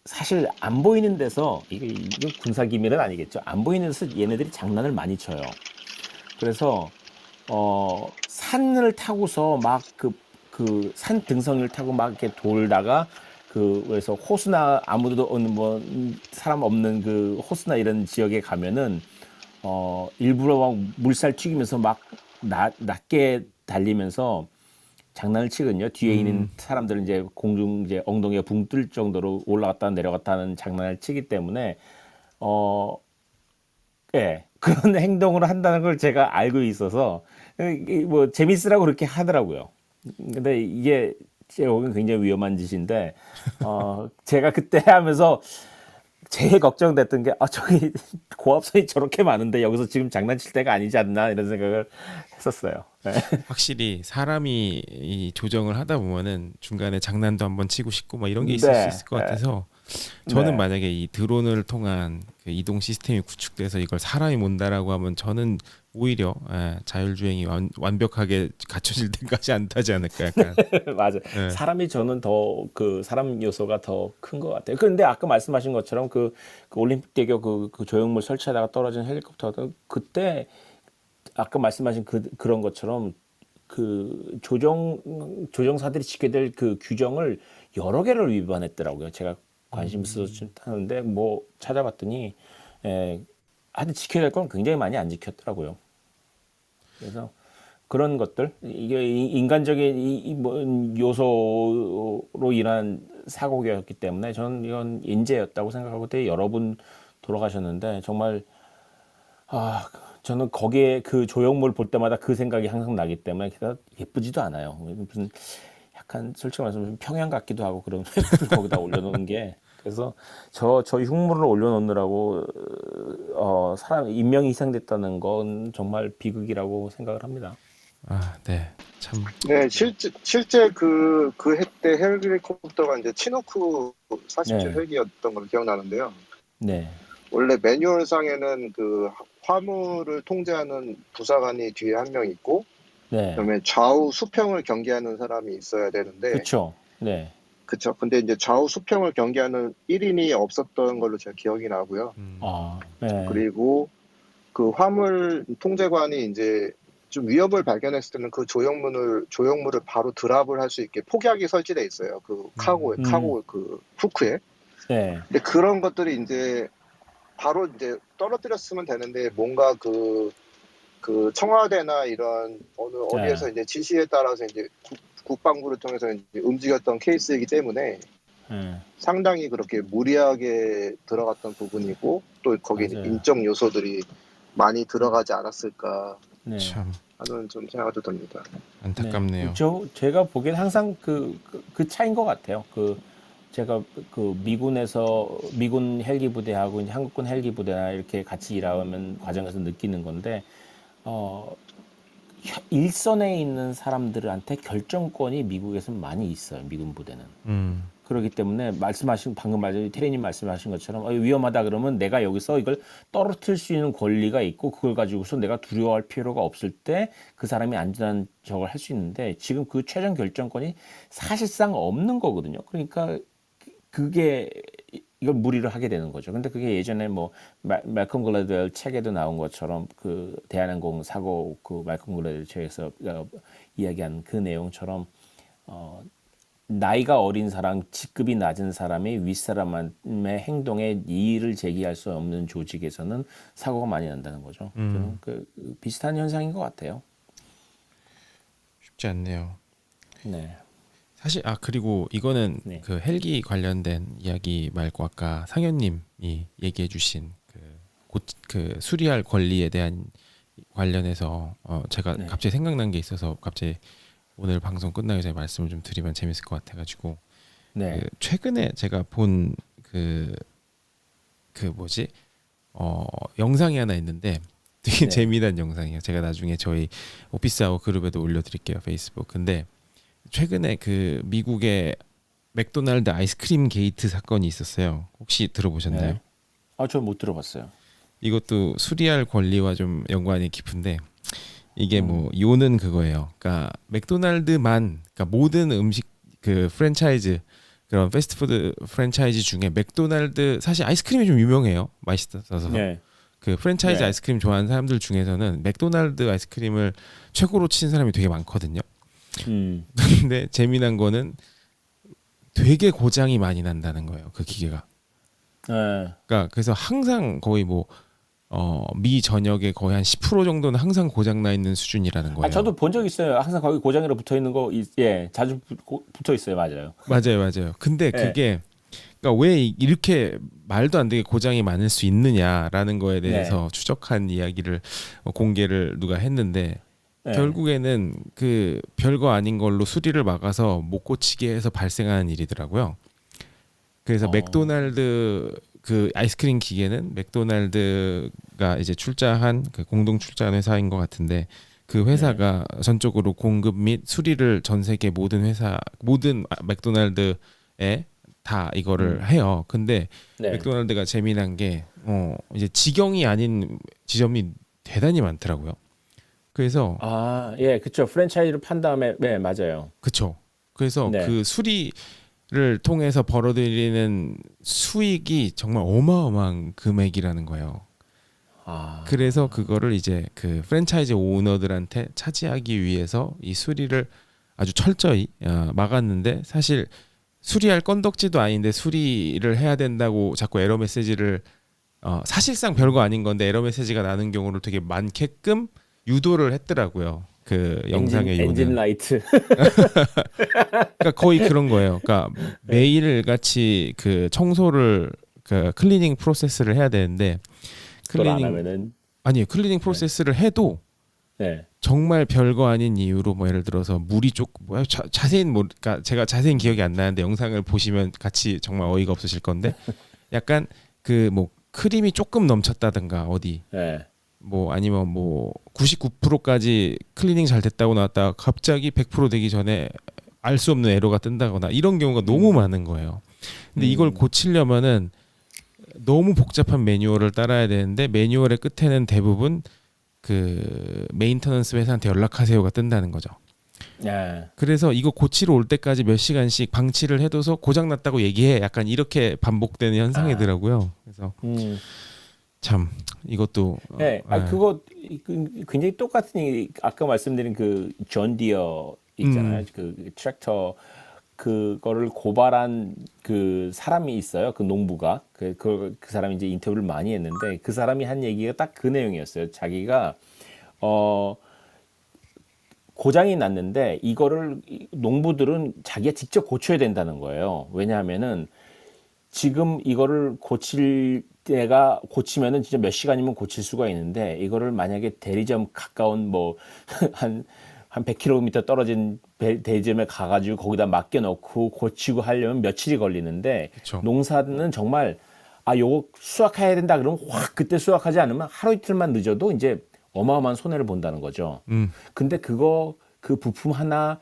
사실 안 보이는 데서 이거 군사 기밀은 아니겠죠. 안 보이는 데서 얘네들이 장난을 많이 쳐요. 그래서 산을 타고서 막 그 산 등성이를 타고 막 이렇게 돌다가 그래서 호수나 아무도 뭐 사람 없는 그 호수나 이런 지역에 가면은 일부러 막 물살 튀기면서 막 낮게 달리면서 장난을 치거든요. 뒤에 있는 사람들은 이제 공중 이제 엉덩이가 붕 뜰 정도로 올라갔다 내려갔다 하는 장난을 치기 때문에 예. 그런 행동을 한다는 걸 제가 알고 있어서 뭐 재밌으라고 그렇게 하더라고요. 근데 이게 제가 보기엔 굉장히 위험한 짓인데 제가 그때 하면서 제일 걱정됐던 게 저기 고압선이 저렇게 많은데 여기서 지금 장난칠 때가 아니지 않나 이런 생각을 했었어요. 네. 확실히 사람이 이 조정을 하다 보면은 중간에 장난도 한번 치고 싶고 막 이런 게 있을 수 있을 것 같아서 저는 만약에 이 드론을 통한 그 이동 시스템이 구축돼서 이걸 사람이 몬다라고 하면 저는 오히려 자율주행이 완벽하게 갖춰질 때까지 안 타지 않을까 약간. 맞아. 사람이 저는 더 그 사람 요소가 더 큰 것 같아요. 그런데 아까 말씀하신 것처럼 그 올림픽대교 그 조형물 설치하다가 떨어진 헬리콥터 그때 아까 말씀하신 그런 것처럼 그 조정사들이 지켜야 될 그 규정을 여러 개를 위반했더라고요. 제가 관심 있어서 좀 하는데 뭐 찾아봤더니 하여튼 지켜야 될 건 굉장히 많이 안 지켰더라고요. 그래서 그런 것들 이게 인간적인 뭐 요소로 인한 사고였기 때문에 저는 이건 인재였다고 생각하고 되게 여러 분 돌아가셨는데 정말 저는 거기에 그 조형물 볼 때마다 그 생각이 항상 나기 때문에 예쁘지도 않아요. 무슨 약간 솔직히 말하면 평양 같기도 하고 그런 거기다 올려놓은 게 그래서 저 흉물을 올려놓느라고 사람 인명이 희생됐다는 건 정말 비극이라고 생각을 합니다. 네, 참. 네, 실제 그 해 때 헬리콥터가 이제 치노크 47 헬기였던 걸로 기억나는데요. 네. 원래 매뉴얼상에는 그 화물을 통제하는 부사관이 뒤에 한 명 있고, 그다음에 좌우 수평을 경계하는 사람이 있어야 되는데, 그렇죠. 네. 그쵸. 근데 이제 좌우 수평을 경계하는 1인이 없었던 걸로 제가 기억이 나고요. 네. 그리고 그 화물 통제관이 이제 좀 위협을 발견했을 때는 그 조형물을 바로 드랍을 할 수 있게 폭약이 설치돼 있어요. 그 카고 그 후크에. 네. 근데 그런 것들이 이제 바로 이제 떨어뜨렸으면 되는데 뭔가 그 청와대나 이런 어디에서 이제 지시에 따라서 이제 국방부를 통해서 이제 움직였던 케이스이기 때문에 상당히 그렇게 무리하게 들어갔던 부분이고 또 거기 인적 요소들이 많이 들어가지 않았을까 하는 좀 생각도 듭니다. 안타깝네요. 제가 보기엔 항상 그 차이인 것 같아요. 제가 그 미군 헬기 부대하고 이제 한국군 헬기 부대나 이렇게 같이 일하는 과정에서 느끼는 건데 일선에 있는 사람들한테 결정권이 미국에서는 많이 있어요. 미군 부대는. 그렇기 때문에 방금 테리님 말씀하신 것처럼 위험하다 그러면 내가 여기서 이걸 떨어뜨릴 수 있는 권리가 있고 그걸 가지고서 내가 두려워할 필요가 없을 때 그 사람이 안전한 저걸 할 수 있는데 지금 그 최종 결정권이 사실상 없는 거거든요. 그러니까 그게 이걸 무리를 하게 되는 거죠. 근데 그게 예전에 뭐 말콤 글래드웰 책에도 나온 것처럼 그 대한항공 사고 그 말콤 글래드웰 책에서 이야기한 그 내용처럼 나이가 어린 사람, 직급이 낮은 사람이 윗사람의 행동에 이의를 제기할 수 없는 조직에서는 사고가 많이 난다는 거죠. 저는 비슷한 현상인 것 같아요. 쉽지 않네요. 네. 사실 그리고 이거는 그 헬기 관련된 이야기 말고 아까 상현님이 얘기해주신 그 수리할 권리에 대한 관련해서 제가 갑자기 생각난 게 있어서 갑자기 오늘 방송 끝나기 전에 말씀을 좀 드리면 재밌을 것 같아가지고 최근에 제가 본 영상이 하나 있는데 되게 재미난 영상이에요. 제가 나중에 저희 오피스아워 그룹에도 올려드릴게요, 페이스북. 근데 최근에 그 미국의 맥도날드 아이스크림 게이트 사건이 있었어요. 혹시 들어보셨나요? 저 못 들어봤어요. 이것도 수리할 권리와 좀 연관이 깊은데 이게 뭐 요는 그거예요. 그러니까 맥도날드만 그러니까 모든 음식 그 프랜차이즈 그런 패스트푸드 프랜차이즈 중에 맥도날드 사실 아이스크림이 좀 유명해요. 맛있어서. 그 프랜차이즈 아이스크림 좋아하는 사람들 중에서는 맥도날드 아이스크림을 최고로 치는 사람이 되게 많거든요. 근데 재미난 거는 되게 고장이 많이 난다는 거예요. 그 기계가. 그러니까 그래서 항상 거의 뭐 미 전역에 거의 한 10% 정도는 항상 고장 나 있는 수준이라는 거예요. 저도 본 적 있어요. 항상 거기 고장이라 붙어 있는 거, 예, 자주 붙어 있어요. 맞아요. 맞아요. 근데 그게 그러니까 왜 이렇게 말도 안 되게 고장이 많을 수 있느냐라는 거에 대해서 추적한 이야기를 공개를 누가 했는데 결국에는 그 별거 아닌 걸로 수리를 막아서 못 고치게 해서 발생하는 일이더라고요. 그래서 맥도날드 그 아이스크림 기계는 맥도날드가 이제 출자한 그 공동 출자한 회사인 것 같은데 그 회사가 전적으로 공급 및 수리를 전 세계 모든 맥도날드에 다 이거를 해요. 근데 맥도날드가 재미난 게 이제 직영이 아닌 지점이 대단히 많더라고요. 그래서 예, 그렇죠. 프랜차이즈를 판 다음에 맞아요. 그렇죠. 그래서 그 수리를 통해서 벌어들이는 수익이 정말 어마어마한 금액이라는 거예요. 그래서 그거를 이제 그 프랜차이즈 오너들한테 차지하기 위해서 이 수리를 아주 철저히 막았는데 사실 수리할 건덕지도 아닌데 수리를 해야 된다고 자꾸 에러 메시지를 사실상 별거 아닌 건데 에러 메시지가 나는 경우를 되게 많게끔 유도를 했더라고요. 그 영상의 엔진 라이트. 그러니까 거의 그런 거예요. 그러니까 매일 같이 그 청소를 그 클리닝 프로세스를 해야 되는데 클리닝 프로세스를 해도 정말 별거 아닌 이유로 뭐 예를 들어서 물이 조금 자세히는 그러니까 제가 자세히 기억이 안 나는데 영상을 보시면 같이 정말 어이가 없으실 건데 약간 그 뭐 크림이 조금 넘쳤다든가 어디 뭐 아니면 뭐 99%까지 클리닝 잘 됐다고 나왔다가 갑자기 100% 되기 전에 알 수 없는 에러가 뜬다거나 이런 경우가 너무 많은 거예요. 근데 이걸 고치려면은 너무 복잡한 매뉴얼을 따라야 되는데 매뉴얼의 끝에는 대부분 그 메인터넌스 회사한테 연락하세요가 뜬다는 거죠. 그래서 이거 고치러 올 때까지 몇 시간씩 방치를 해둬서 고장 났다고 얘기해. 약간 이렇게 반복되는 현상이더라고요. 그래서 참 이것도 그거 굉장히 똑같은 아까 말씀드린 그 존 디어 있잖아요. 그 트랙터 그거를 고발한 그 사람이 있어요. 그 농부가 그 사람이 이제 인터뷰를 많이 했는데 그 사람이 한 얘기가 딱 그 내용이었어요. 자기가 고장이 났는데 이거를 농부들은 자기가 직접 고쳐야 된다는 거예요. 왜냐하면은 지금 이거를 고치면은 진짜 몇 시간이면 고칠 수가 있는데 이거를 만약에 대리점 가까운 뭐 한 100km 떨어진 대리점에 가가지고 거기다 맡겨놓고 고치고 하려면 며칠이 걸리는데 그쵸. 농사는 정말 요거 수확해야 된다 그러면 확 그때 수확하지 않으면 하루 이틀만 늦어도 이제 어마어마한 손해를 본다는 거죠. 근데 그 부품 하나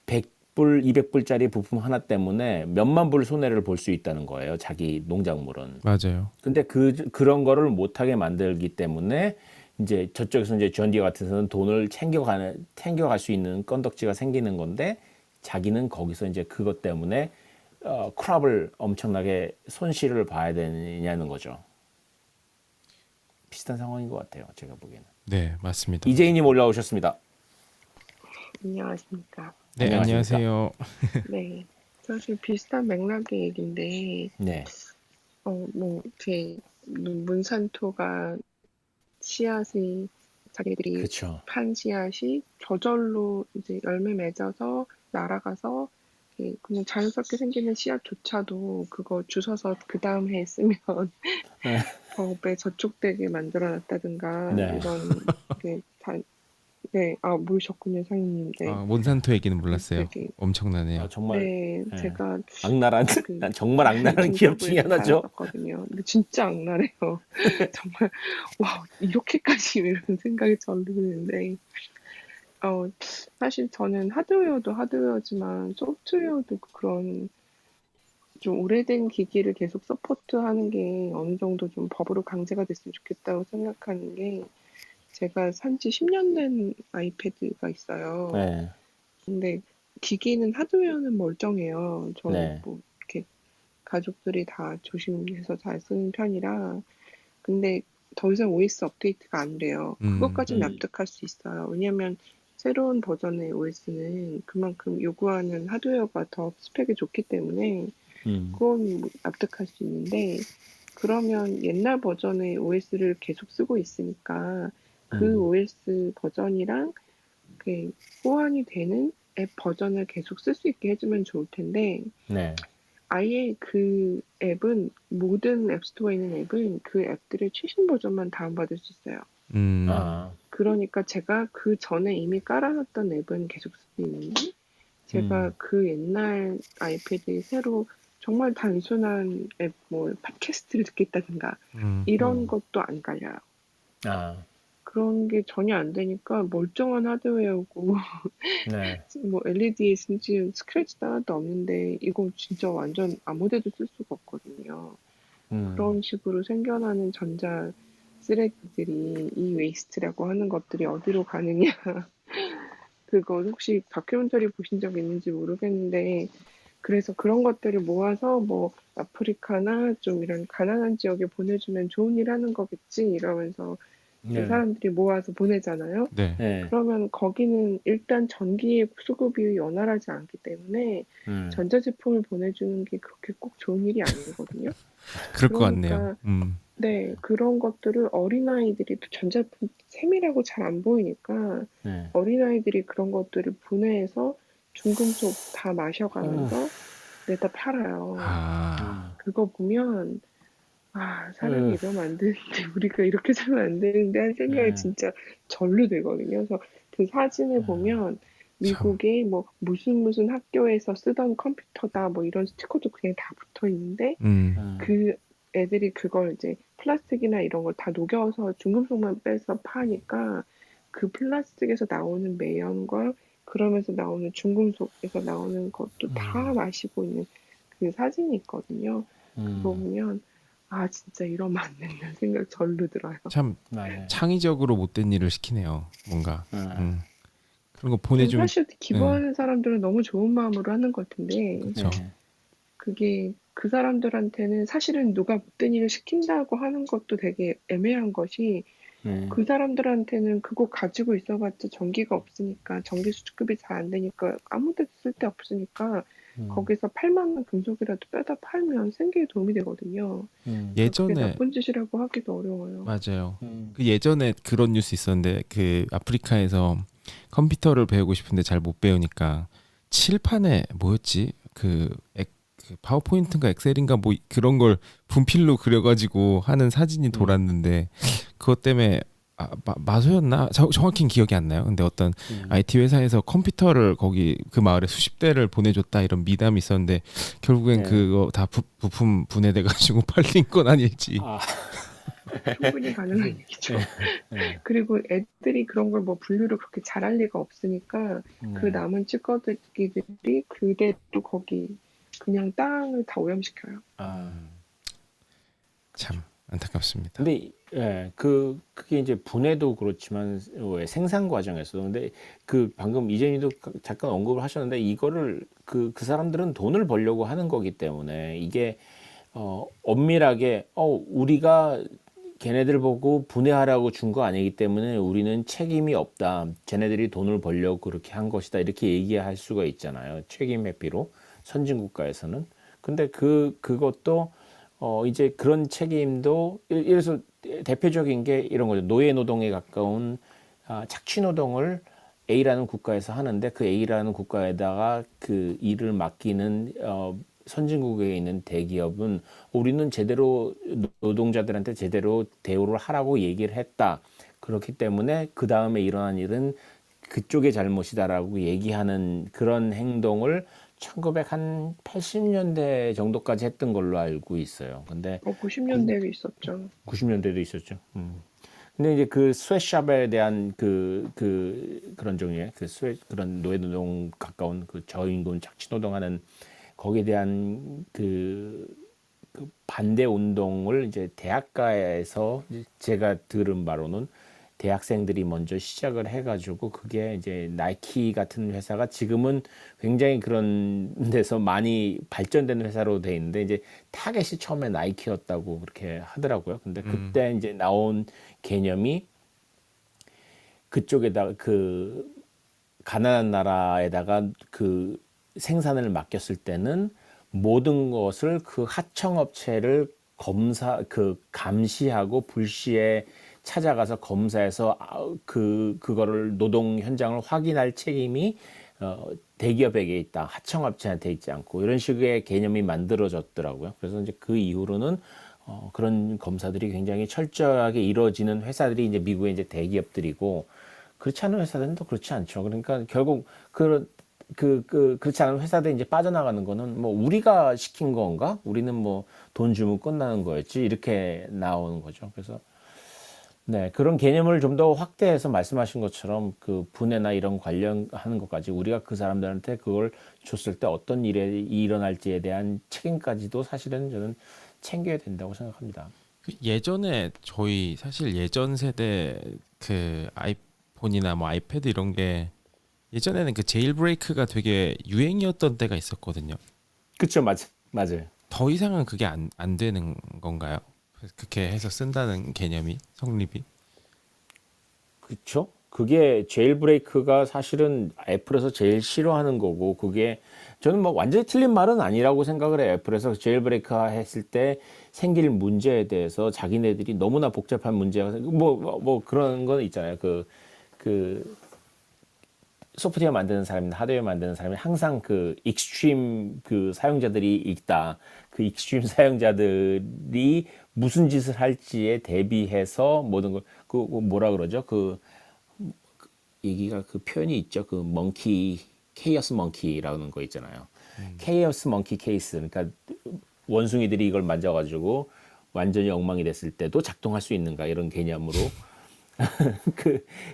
100불, 200불짜리 부품 하나 때문에 몇만 불 손해를 볼 수 있다는 거예요. 자기 농작물은. 맞아요. 근데 그런 거를 못하게 만들기 때문에 이제 저쪽에서 이제 존디어 같은 데서는 돈을 챙겨갈 수 있는 건덕지가 생기는 건데 자기는 거기서 이제 그것 때문에 크랍을 엄청나게 손실을 봐야 되냐는 거죠. 비슷한 상황인 것 같아요. 제가 보기에는. 네, 맞습니다. 이재희님 올라오셨습니다. 안녕하십니까. 네, 안녕하세요. 네, 사실 비슷한 맥락의 얘기인데, 제 문산토가 씨앗이 자기들이 그쵸. 판 씨앗이 저절로 이제 열매 맺어서 날아가서 그냥 자연스럽게 생기는 씨앗조차도 그거 주워서 그 다음 해에 쓰면 법에 저촉되게 만들어놨다든가 이런 게 모르셨군요, 상인님. 몬산토 얘기는 몰랐어요. 엄청나네요. 정말 제가 난 정말 악랄한 기업 중에 하나죠. 근데 진짜 악랄해요. 정말 와 이렇게까지 이런 생각이 절로 드는데 사실 저는 하드웨어도 하드웨어지만 소프트웨어도 그런 좀 오래된 기기를 계속 서포트하는 게 어느 정도 좀 법으로 강제가 됐으면 좋겠다고 생각하는 게 제가 산지 10년 된 아이패드가 있어요. 근데 기기는 하드웨어는 멀쩡해요. 저는 뭐 이렇게 가족들이 다 조심해서 잘 쓰는 편이라. 근데 더 이상 OS 업데이트가 안 돼요. 그것까지는 납득할 수 있어요. 왜냐면 새로운 버전의 OS는 그만큼 요구하는 하드웨어가 더 스펙이 좋기 때문에 그건 납득할 수 있는데 그러면 옛날 버전의 OS를 계속 쓰고 있으니까 그 OS 버전이랑 그 호환이 되는 앱 버전을 계속 쓸 수 있게 해주면 좋을 텐데 네. 아예 그 앱은 모든 앱스토어에 있는 앱은 그 앱들의 최신 버전만 다운받을 수 있어요. 아, 그러니까 제가 그 전에 이미 깔아놨던 앱은 계속 쓰고 있는데 제가 그 옛날 아이패드에 새로 정말 단순한 앱, 뭐 팟캐스트를 듣겠다든가 이런 것도 안 깔려요. 아, 그런 게 전혀 안 되니까 멀쩡한 하드웨어고 네. 뭐 LED에 심지어 스크래치도 하나도 없는데 이거 진짜 완전 아무 데도 쓸 수가 없거든요. 그런 식으로 생겨나는 전자 쓰레기들이 이 웨이스트라고 하는 것들이 어디로 가느냐. 그거 혹시 다큐멘터리 보신 적 있는지 모르겠는데 그래서 그런 것들을 모아서 뭐 아프리카나 좀 이런 가난한 지역에 보내주면 좋은 일 하는 거겠지 이러면서 네. 사람들이 모아서 보내잖아요. 네. 네. 그러면 거기는 일단 전기의 수급이 원활하지 않기 때문에 전자제품을 보내주는 게 그렇게 꼭 좋은 일이 아니거든요. 그럴 것 같네요. 그러니까 네, 그런 것들을 어린아이들이 전자제품 세밀하고 잘 안 보이니까 네. 어린아이들이 그런 것들을 분해해서 중금속 다 마셔가면서 내다 팔아요. 아, 그거 보면 아, 사람이 이러면 안 되는데 우리가 이렇게 살면 안 되는데 한 생각이 진짜 절로 들거든요. 그래서 그 사진을 보면 참. 미국의 뭐 무슨 학교에서 쓰던 컴퓨터다 뭐 이런 스티커도 그냥 다 붙어 있는데 그 애들이 그걸 이제 플라스틱이나 이런 걸 다 녹여서 중금속만 빼서 파니까 그 플라스틱에서 나오는 매연과 그러면서 나오는 중금속에서 나오는 것도 다 마시고 있는 그 사진이 있거든요. 그거 보면 아 진짜 이러면 안 된다는 생각 절로 들어요. 참 맞아요. 창의적으로 못된 일을 시키네요. 뭔가 그런 거 근데 보내주면 사실 기부하는 사람들은 너무 좋은 마음으로 하는 것 같은데 그렇죠. 그게 그 사람들한테는 사실은 누가 못된 일을 시킨다고 하는 것도 되게 애매한 것이 그 사람들한테는 그거 가지고 있어봤자 전기가 없으니까 전기 수급이 잘 안 되니까 아무 데도 쓸데 없으니까 거기서 팔만한 금속이라도 빼다 팔면 생계에 도움이 되거든요. 그게 예전에 나쁜 짓이라고 하기도 어려워요. 맞아요. 그 예전에 그런 뉴스 있었는데 그 아프리카에서 컴퓨터를 배우고 싶은데 잘 못 배우니까 칠판에 뭐였지? 그 파워포인트인가 엑셀인가 뭐 그런 걸 분필로 그려가지고 하는 사진이 돌았는데 그것 때문에 마소였나? 정확히는 기억이 안 나요. 근데 어떤 IT 회사에서 컴퓨터를 거기 그 마을에 수십 대를 보내줬다 이런 미담이 있었는데 결국엔 그거 다 부품 분해돼가지고 팔린 건 아닐지. 충분히 가능한 얘기죠. 그리고 애들이 그런 걸 뭐 분류를 그렇게 잘할 리가 없으니까 그 남은 찌꺼기들이 그대로 거기 그냥 땅을 다 오염시켜요. 참 안타깝습니다. 근데 그게 이제 분해도 그렇지만 왜 생산 과정에서 근데 그 방금 이재민도 잠깐 언급을 하셨는데 이거를 그 사람들은 돈을 벌려고 하는 거기 때문에 이게 엄밀하게 우리가 걔네들 보고 분해하라고 준 거 아니기 때문에 우리는 책임이 없다. 쟤네들이 돈을 벌려고 그렇게 한 것이다. 이렇게 얘기할 수가 있잖아요. 책임 회피로 선진국가에서는. 근데 그것도 이제 그런 책임도 이래서 대표적인 게 이런 거죠. 노예 노동에 가까운 착취 노동을 A라는 국가에서 하는데 그 A라는 국가에다가 그 일을 맡기는 선진국에 있는 대기업은 우리는 제대로 노동자들한테 제대로 대우를 하라고 얘기를 했다. 그렇기 때문에 그 다음에 일어난 일은 그쪽의 잘못이다라고 얘기하는 그런 행동을 1980년대 정도까지 했던 걸로 알고 있어요. 근데 90년대에도 있었죠. 90년대도 있었죠. 근데 이제 그 스웨트샵에 대한 그런 종류의 그런 노예노동 가까운 그 저임금 착취 노동하는 거기에 대한 그 반대 운동을 이제 대학가에서 제가 들은 바로는 대학생들이 먼저 시작을 해가지고 그게 이제 나이키 같은 회사가 지금은 굉장히 그런 데서 많이 발전되는 회사로 돼 있는데 이제 타겟이 처음에 나이키였다고 그렇게 하더라고요. 근데 그때 이제 나온 개념이 그쪽에다가 그 가난한 나라에다가 생산을 맡겼을 때는 모든 것을 그 하청업체를 감시하고 불시에 찾아가서 검사해서 그거를 노동 현장을 확인할 책임이 대기업에게 있다. 하청업체한테 있지 않고 이런 식의 개념이 만들어졌더라고요. 그래서 이제 그 이후로는 그런 검사들이 굉장히 철저하게 이루어지는 회사들이 이제 미국의 이제 대기업들이고 그렇지 않은 회사들은 또 그렇지 않죠. 그러니까 결국 그렇지 않은 회사들이 이제 빠져나가는 거는 뭐 우리가 시킨 건가? 우리는 뭐 돈 주면 끝나는 거였지 이렇게 나오는 거죠. 그래서 네, 그런 개념을 좀 더 확대해서 말씀하신 것처럼 그 분해나 이런 관련하는 것까지 우리가 그 사람들한테 그걸 줬을 때 어떤 일이 일어날지에 대한 책임까지도 사실은 저는 챙겨야 된다고 생각합니다. 예전에 저희 사실 예전 세대 그 아이폰이나 뭐 아이패드 이런 게 예전에는 그 제일 브레이크가 되게 유행이었던 때가 있었거든요. 그렇죠, 맞아요. 더 이상은 그게 안 되는 건가요? 그렇게 해서 쓴다는 개념이 성립이? 그렇죠. 그게 제일 브레이크가 사실은 애플에서 제일 싫어하는 거고 그게 저는 뭐 완전히 틀린 말은 아니라고 생각을 해요. 애플에서 제일 브레이크 했을 때 생길 문제에 대해서 자기네들이 너무나 복잡한 문제가 뭐 그런 건 있잖아요. 그 소프트웨어 만드는 사람이나 하드웨어 만드는 사람이 항상 그 익스트림 그 사용자들이 있다. 그 익스트림 사용자들이 무슨 짓을 할지에 대비해서 모든 걸 뭐라 그러죠? 얘기가 그 표현이 있죠. 그 케이오스 멍키라는 거 있잖아요. 케이오스 멍키 케이스. 그러니까 원숭이들이 이걸 만져가지고 완전히 엉망이 됐을 때도 작동할 수 있는가 이런 개념으로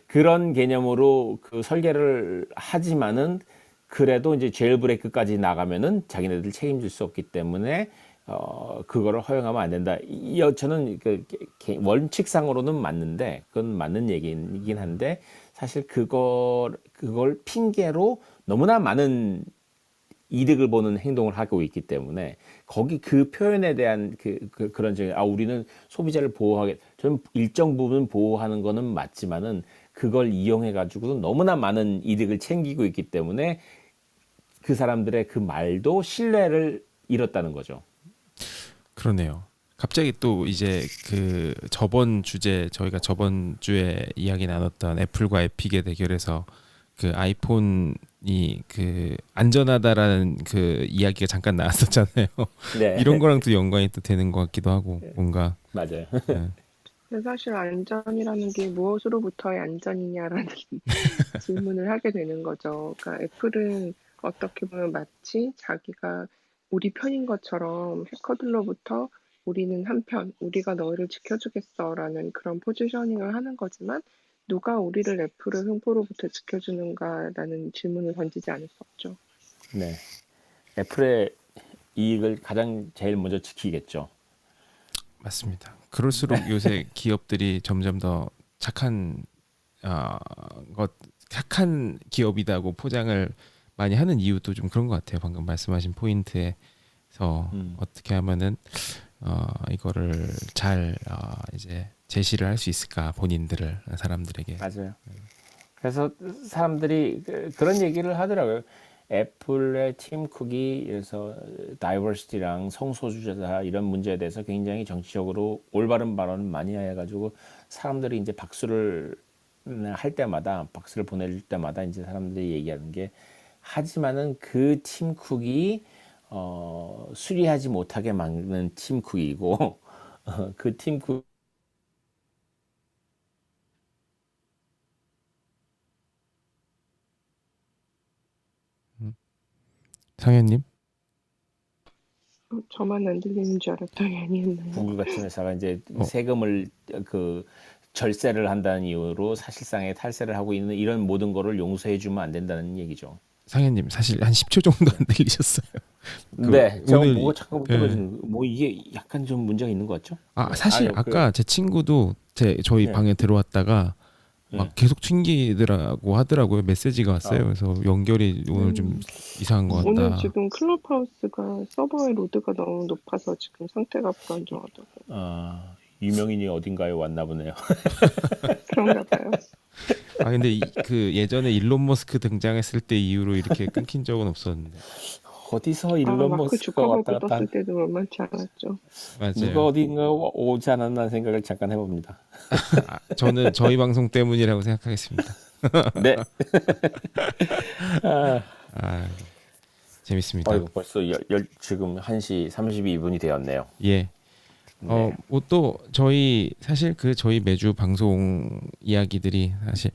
그런 개념으로 그 설계를 하지만은 그래도 이제 제일 브레이크까지 나가면은 자기네들 책임질 수 없기 때문에 그거를 허용하면 안 된다. 저는 원칙상으로는 맞는데 그건 맞는 얘기이긴 한데 사실 그걸 핑계로 너무나 많은 이득을 보는 행동을 하고 있기 때문에 거기 그 표현에 대한 그런 우리는 소비자를 저는 일정 부분 보호하는 거는 맞지만은 그걸 이용해 가지고도 너무나 많은 이득을 챙기고 있기 때문에 그 사람들의 그 말도 신뢰를 잃었다는 거죠. 그러네요. 갑자기 또 이제 그 저희가 저번 주에 이야기 나눴던 애플과 에픽의 대결에서 그 아이폰이 그 안전하다라는 그 이야기가 잠깐 나왔었잖아요. 네. 이런 거랑 또 연관이 또 되는 것 같기도 하고 뭔가. 맞아요. 네. 근데 사실 안전이라는 게 무엇으로부터의 안전이냐라는 질문을 하게 되는 거죠. 그러니까 애플은 어떻게 보면 마치 자기가 우리 편인 것처럼 해커들로부터 우리는 한편, 우리가 너희를 지켜주겠어라는 그런 포지셔닝을 하는 거지만 누가 우리를 애플의 횡포로부터 지켜주는가라는 질문을 던지지 않을 수 없죠. 네. 애플의 이익을 가장 제일 먼저 지키겠죠. 맞습니다. 그럴수록 요새 기업들이 점점 더 착한 기업이다고 포장을 많이 하는 이유도 좀 그런 것 같아요. 방금 말씀하신 포인트에서 어떻게 하면은 이거를 잘 이제 제시를 할 수 있을까 사람들에게. 맞아요. 그래서 사람들이 그런 얘기를 하더라고요. 애플의 팀 쿡이 다이버시티랑 성소수자 이런 문제에 대해서 굉장히 정치적으로 올바른 발언을 많이 해가지고 사람들이 이제 박수를 보낼 때마다 이제 사람들이 얘기하는 게 하지만은 그 팀 쿡이 수리하지 못하게 막는 팀 쿡이고 그 팀 쿡 상현님? 저만 안 들리는 줄 알았더니 아니었나요? 구글 같은 회사가 이제 세금을 절세를 한다는 이유로 사실상의 탈세를 하고 있는 이런 모든 거를 용서해주면 안 된다는 얘기죠. 상현님 사실 한 10초 정도 안 들리셨어요. 네, 제가 오늘 뭐가 잠깐 떨어지는 뭐 이게 약간 좀 문제가 있는 것 같죠? 사실 아까 제 친구도 저희 방에 들어왔다가 막 계속 튕기더라고 하더라고요. 메시지가 왔어요. 그래서 연결이 오늘 좀 이상한 것 같다. 오늘 지금 클럽하우스가 서버의 로드가 너무 높아서 지금 상태가 불안정하다고. 유명인이 어딘가에 왔나 보네요. 그런가 봐요. 근데 그 예전에 일론 머스크 등장했을 때 이후로 이렇게 끊긴 적은 없었는데. 어디서 일론 마크 머스크가 주커버그 왔다 갔다 떴을 때도 만만치 않았죠. 맞아요. 누가 어딘가 오지 않았나 생각을 잠깐 해봅니다. 저는 저희 방송 때문이라고 생각하겠습니다. 네. 재밌습니다. 벌써 지금 1시 32분이 되었네요. 예. 네. 또 저희 사실 저희 매주 방송 이야기들이 사실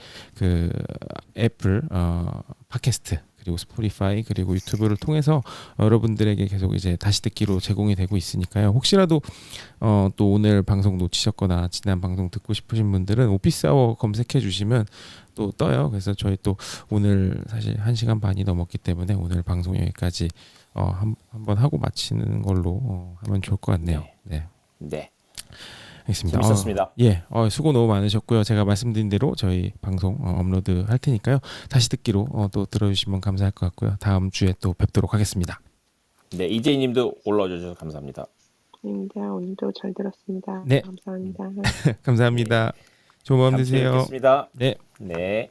애플 팟캐스트 그리고 스포티파이 그리고 유튜브를 통해서 여러분들에게 계속 이제 다시 듣기로 제공이 되고 있으니까요. 혹시라도 또 오늘 방송 놓치셨거나 지난 방송 듣고 싶으신 분들은 오피스아워 검색해 주시면 또 떠요. 그래서 저희 또 오늘 사실 1시간 반이 넘었기 때문에 오늘 방송 여기까지 한번 하고 마치는 걸로 하면 좋을 것 같네요. 네. 네. 알겠습니다. 재밌었습니다. 수고 너무 많으셨고요. 제가 말씀드린 대로 저희 방송 업로드 할 테니까요. 다시 듣기로 또 들어주시면 감사할 것 같고요. 다음 주에 또 뵙도록 하겠습니다. 네, 이재희님도 올라와 주셔서 감사합니다. 네, 오늘도 잘 들었습니다. 네. 감사합니다. 감사합니다. 좋은 밤 되세요. 뵙겠습니다. 네. 네.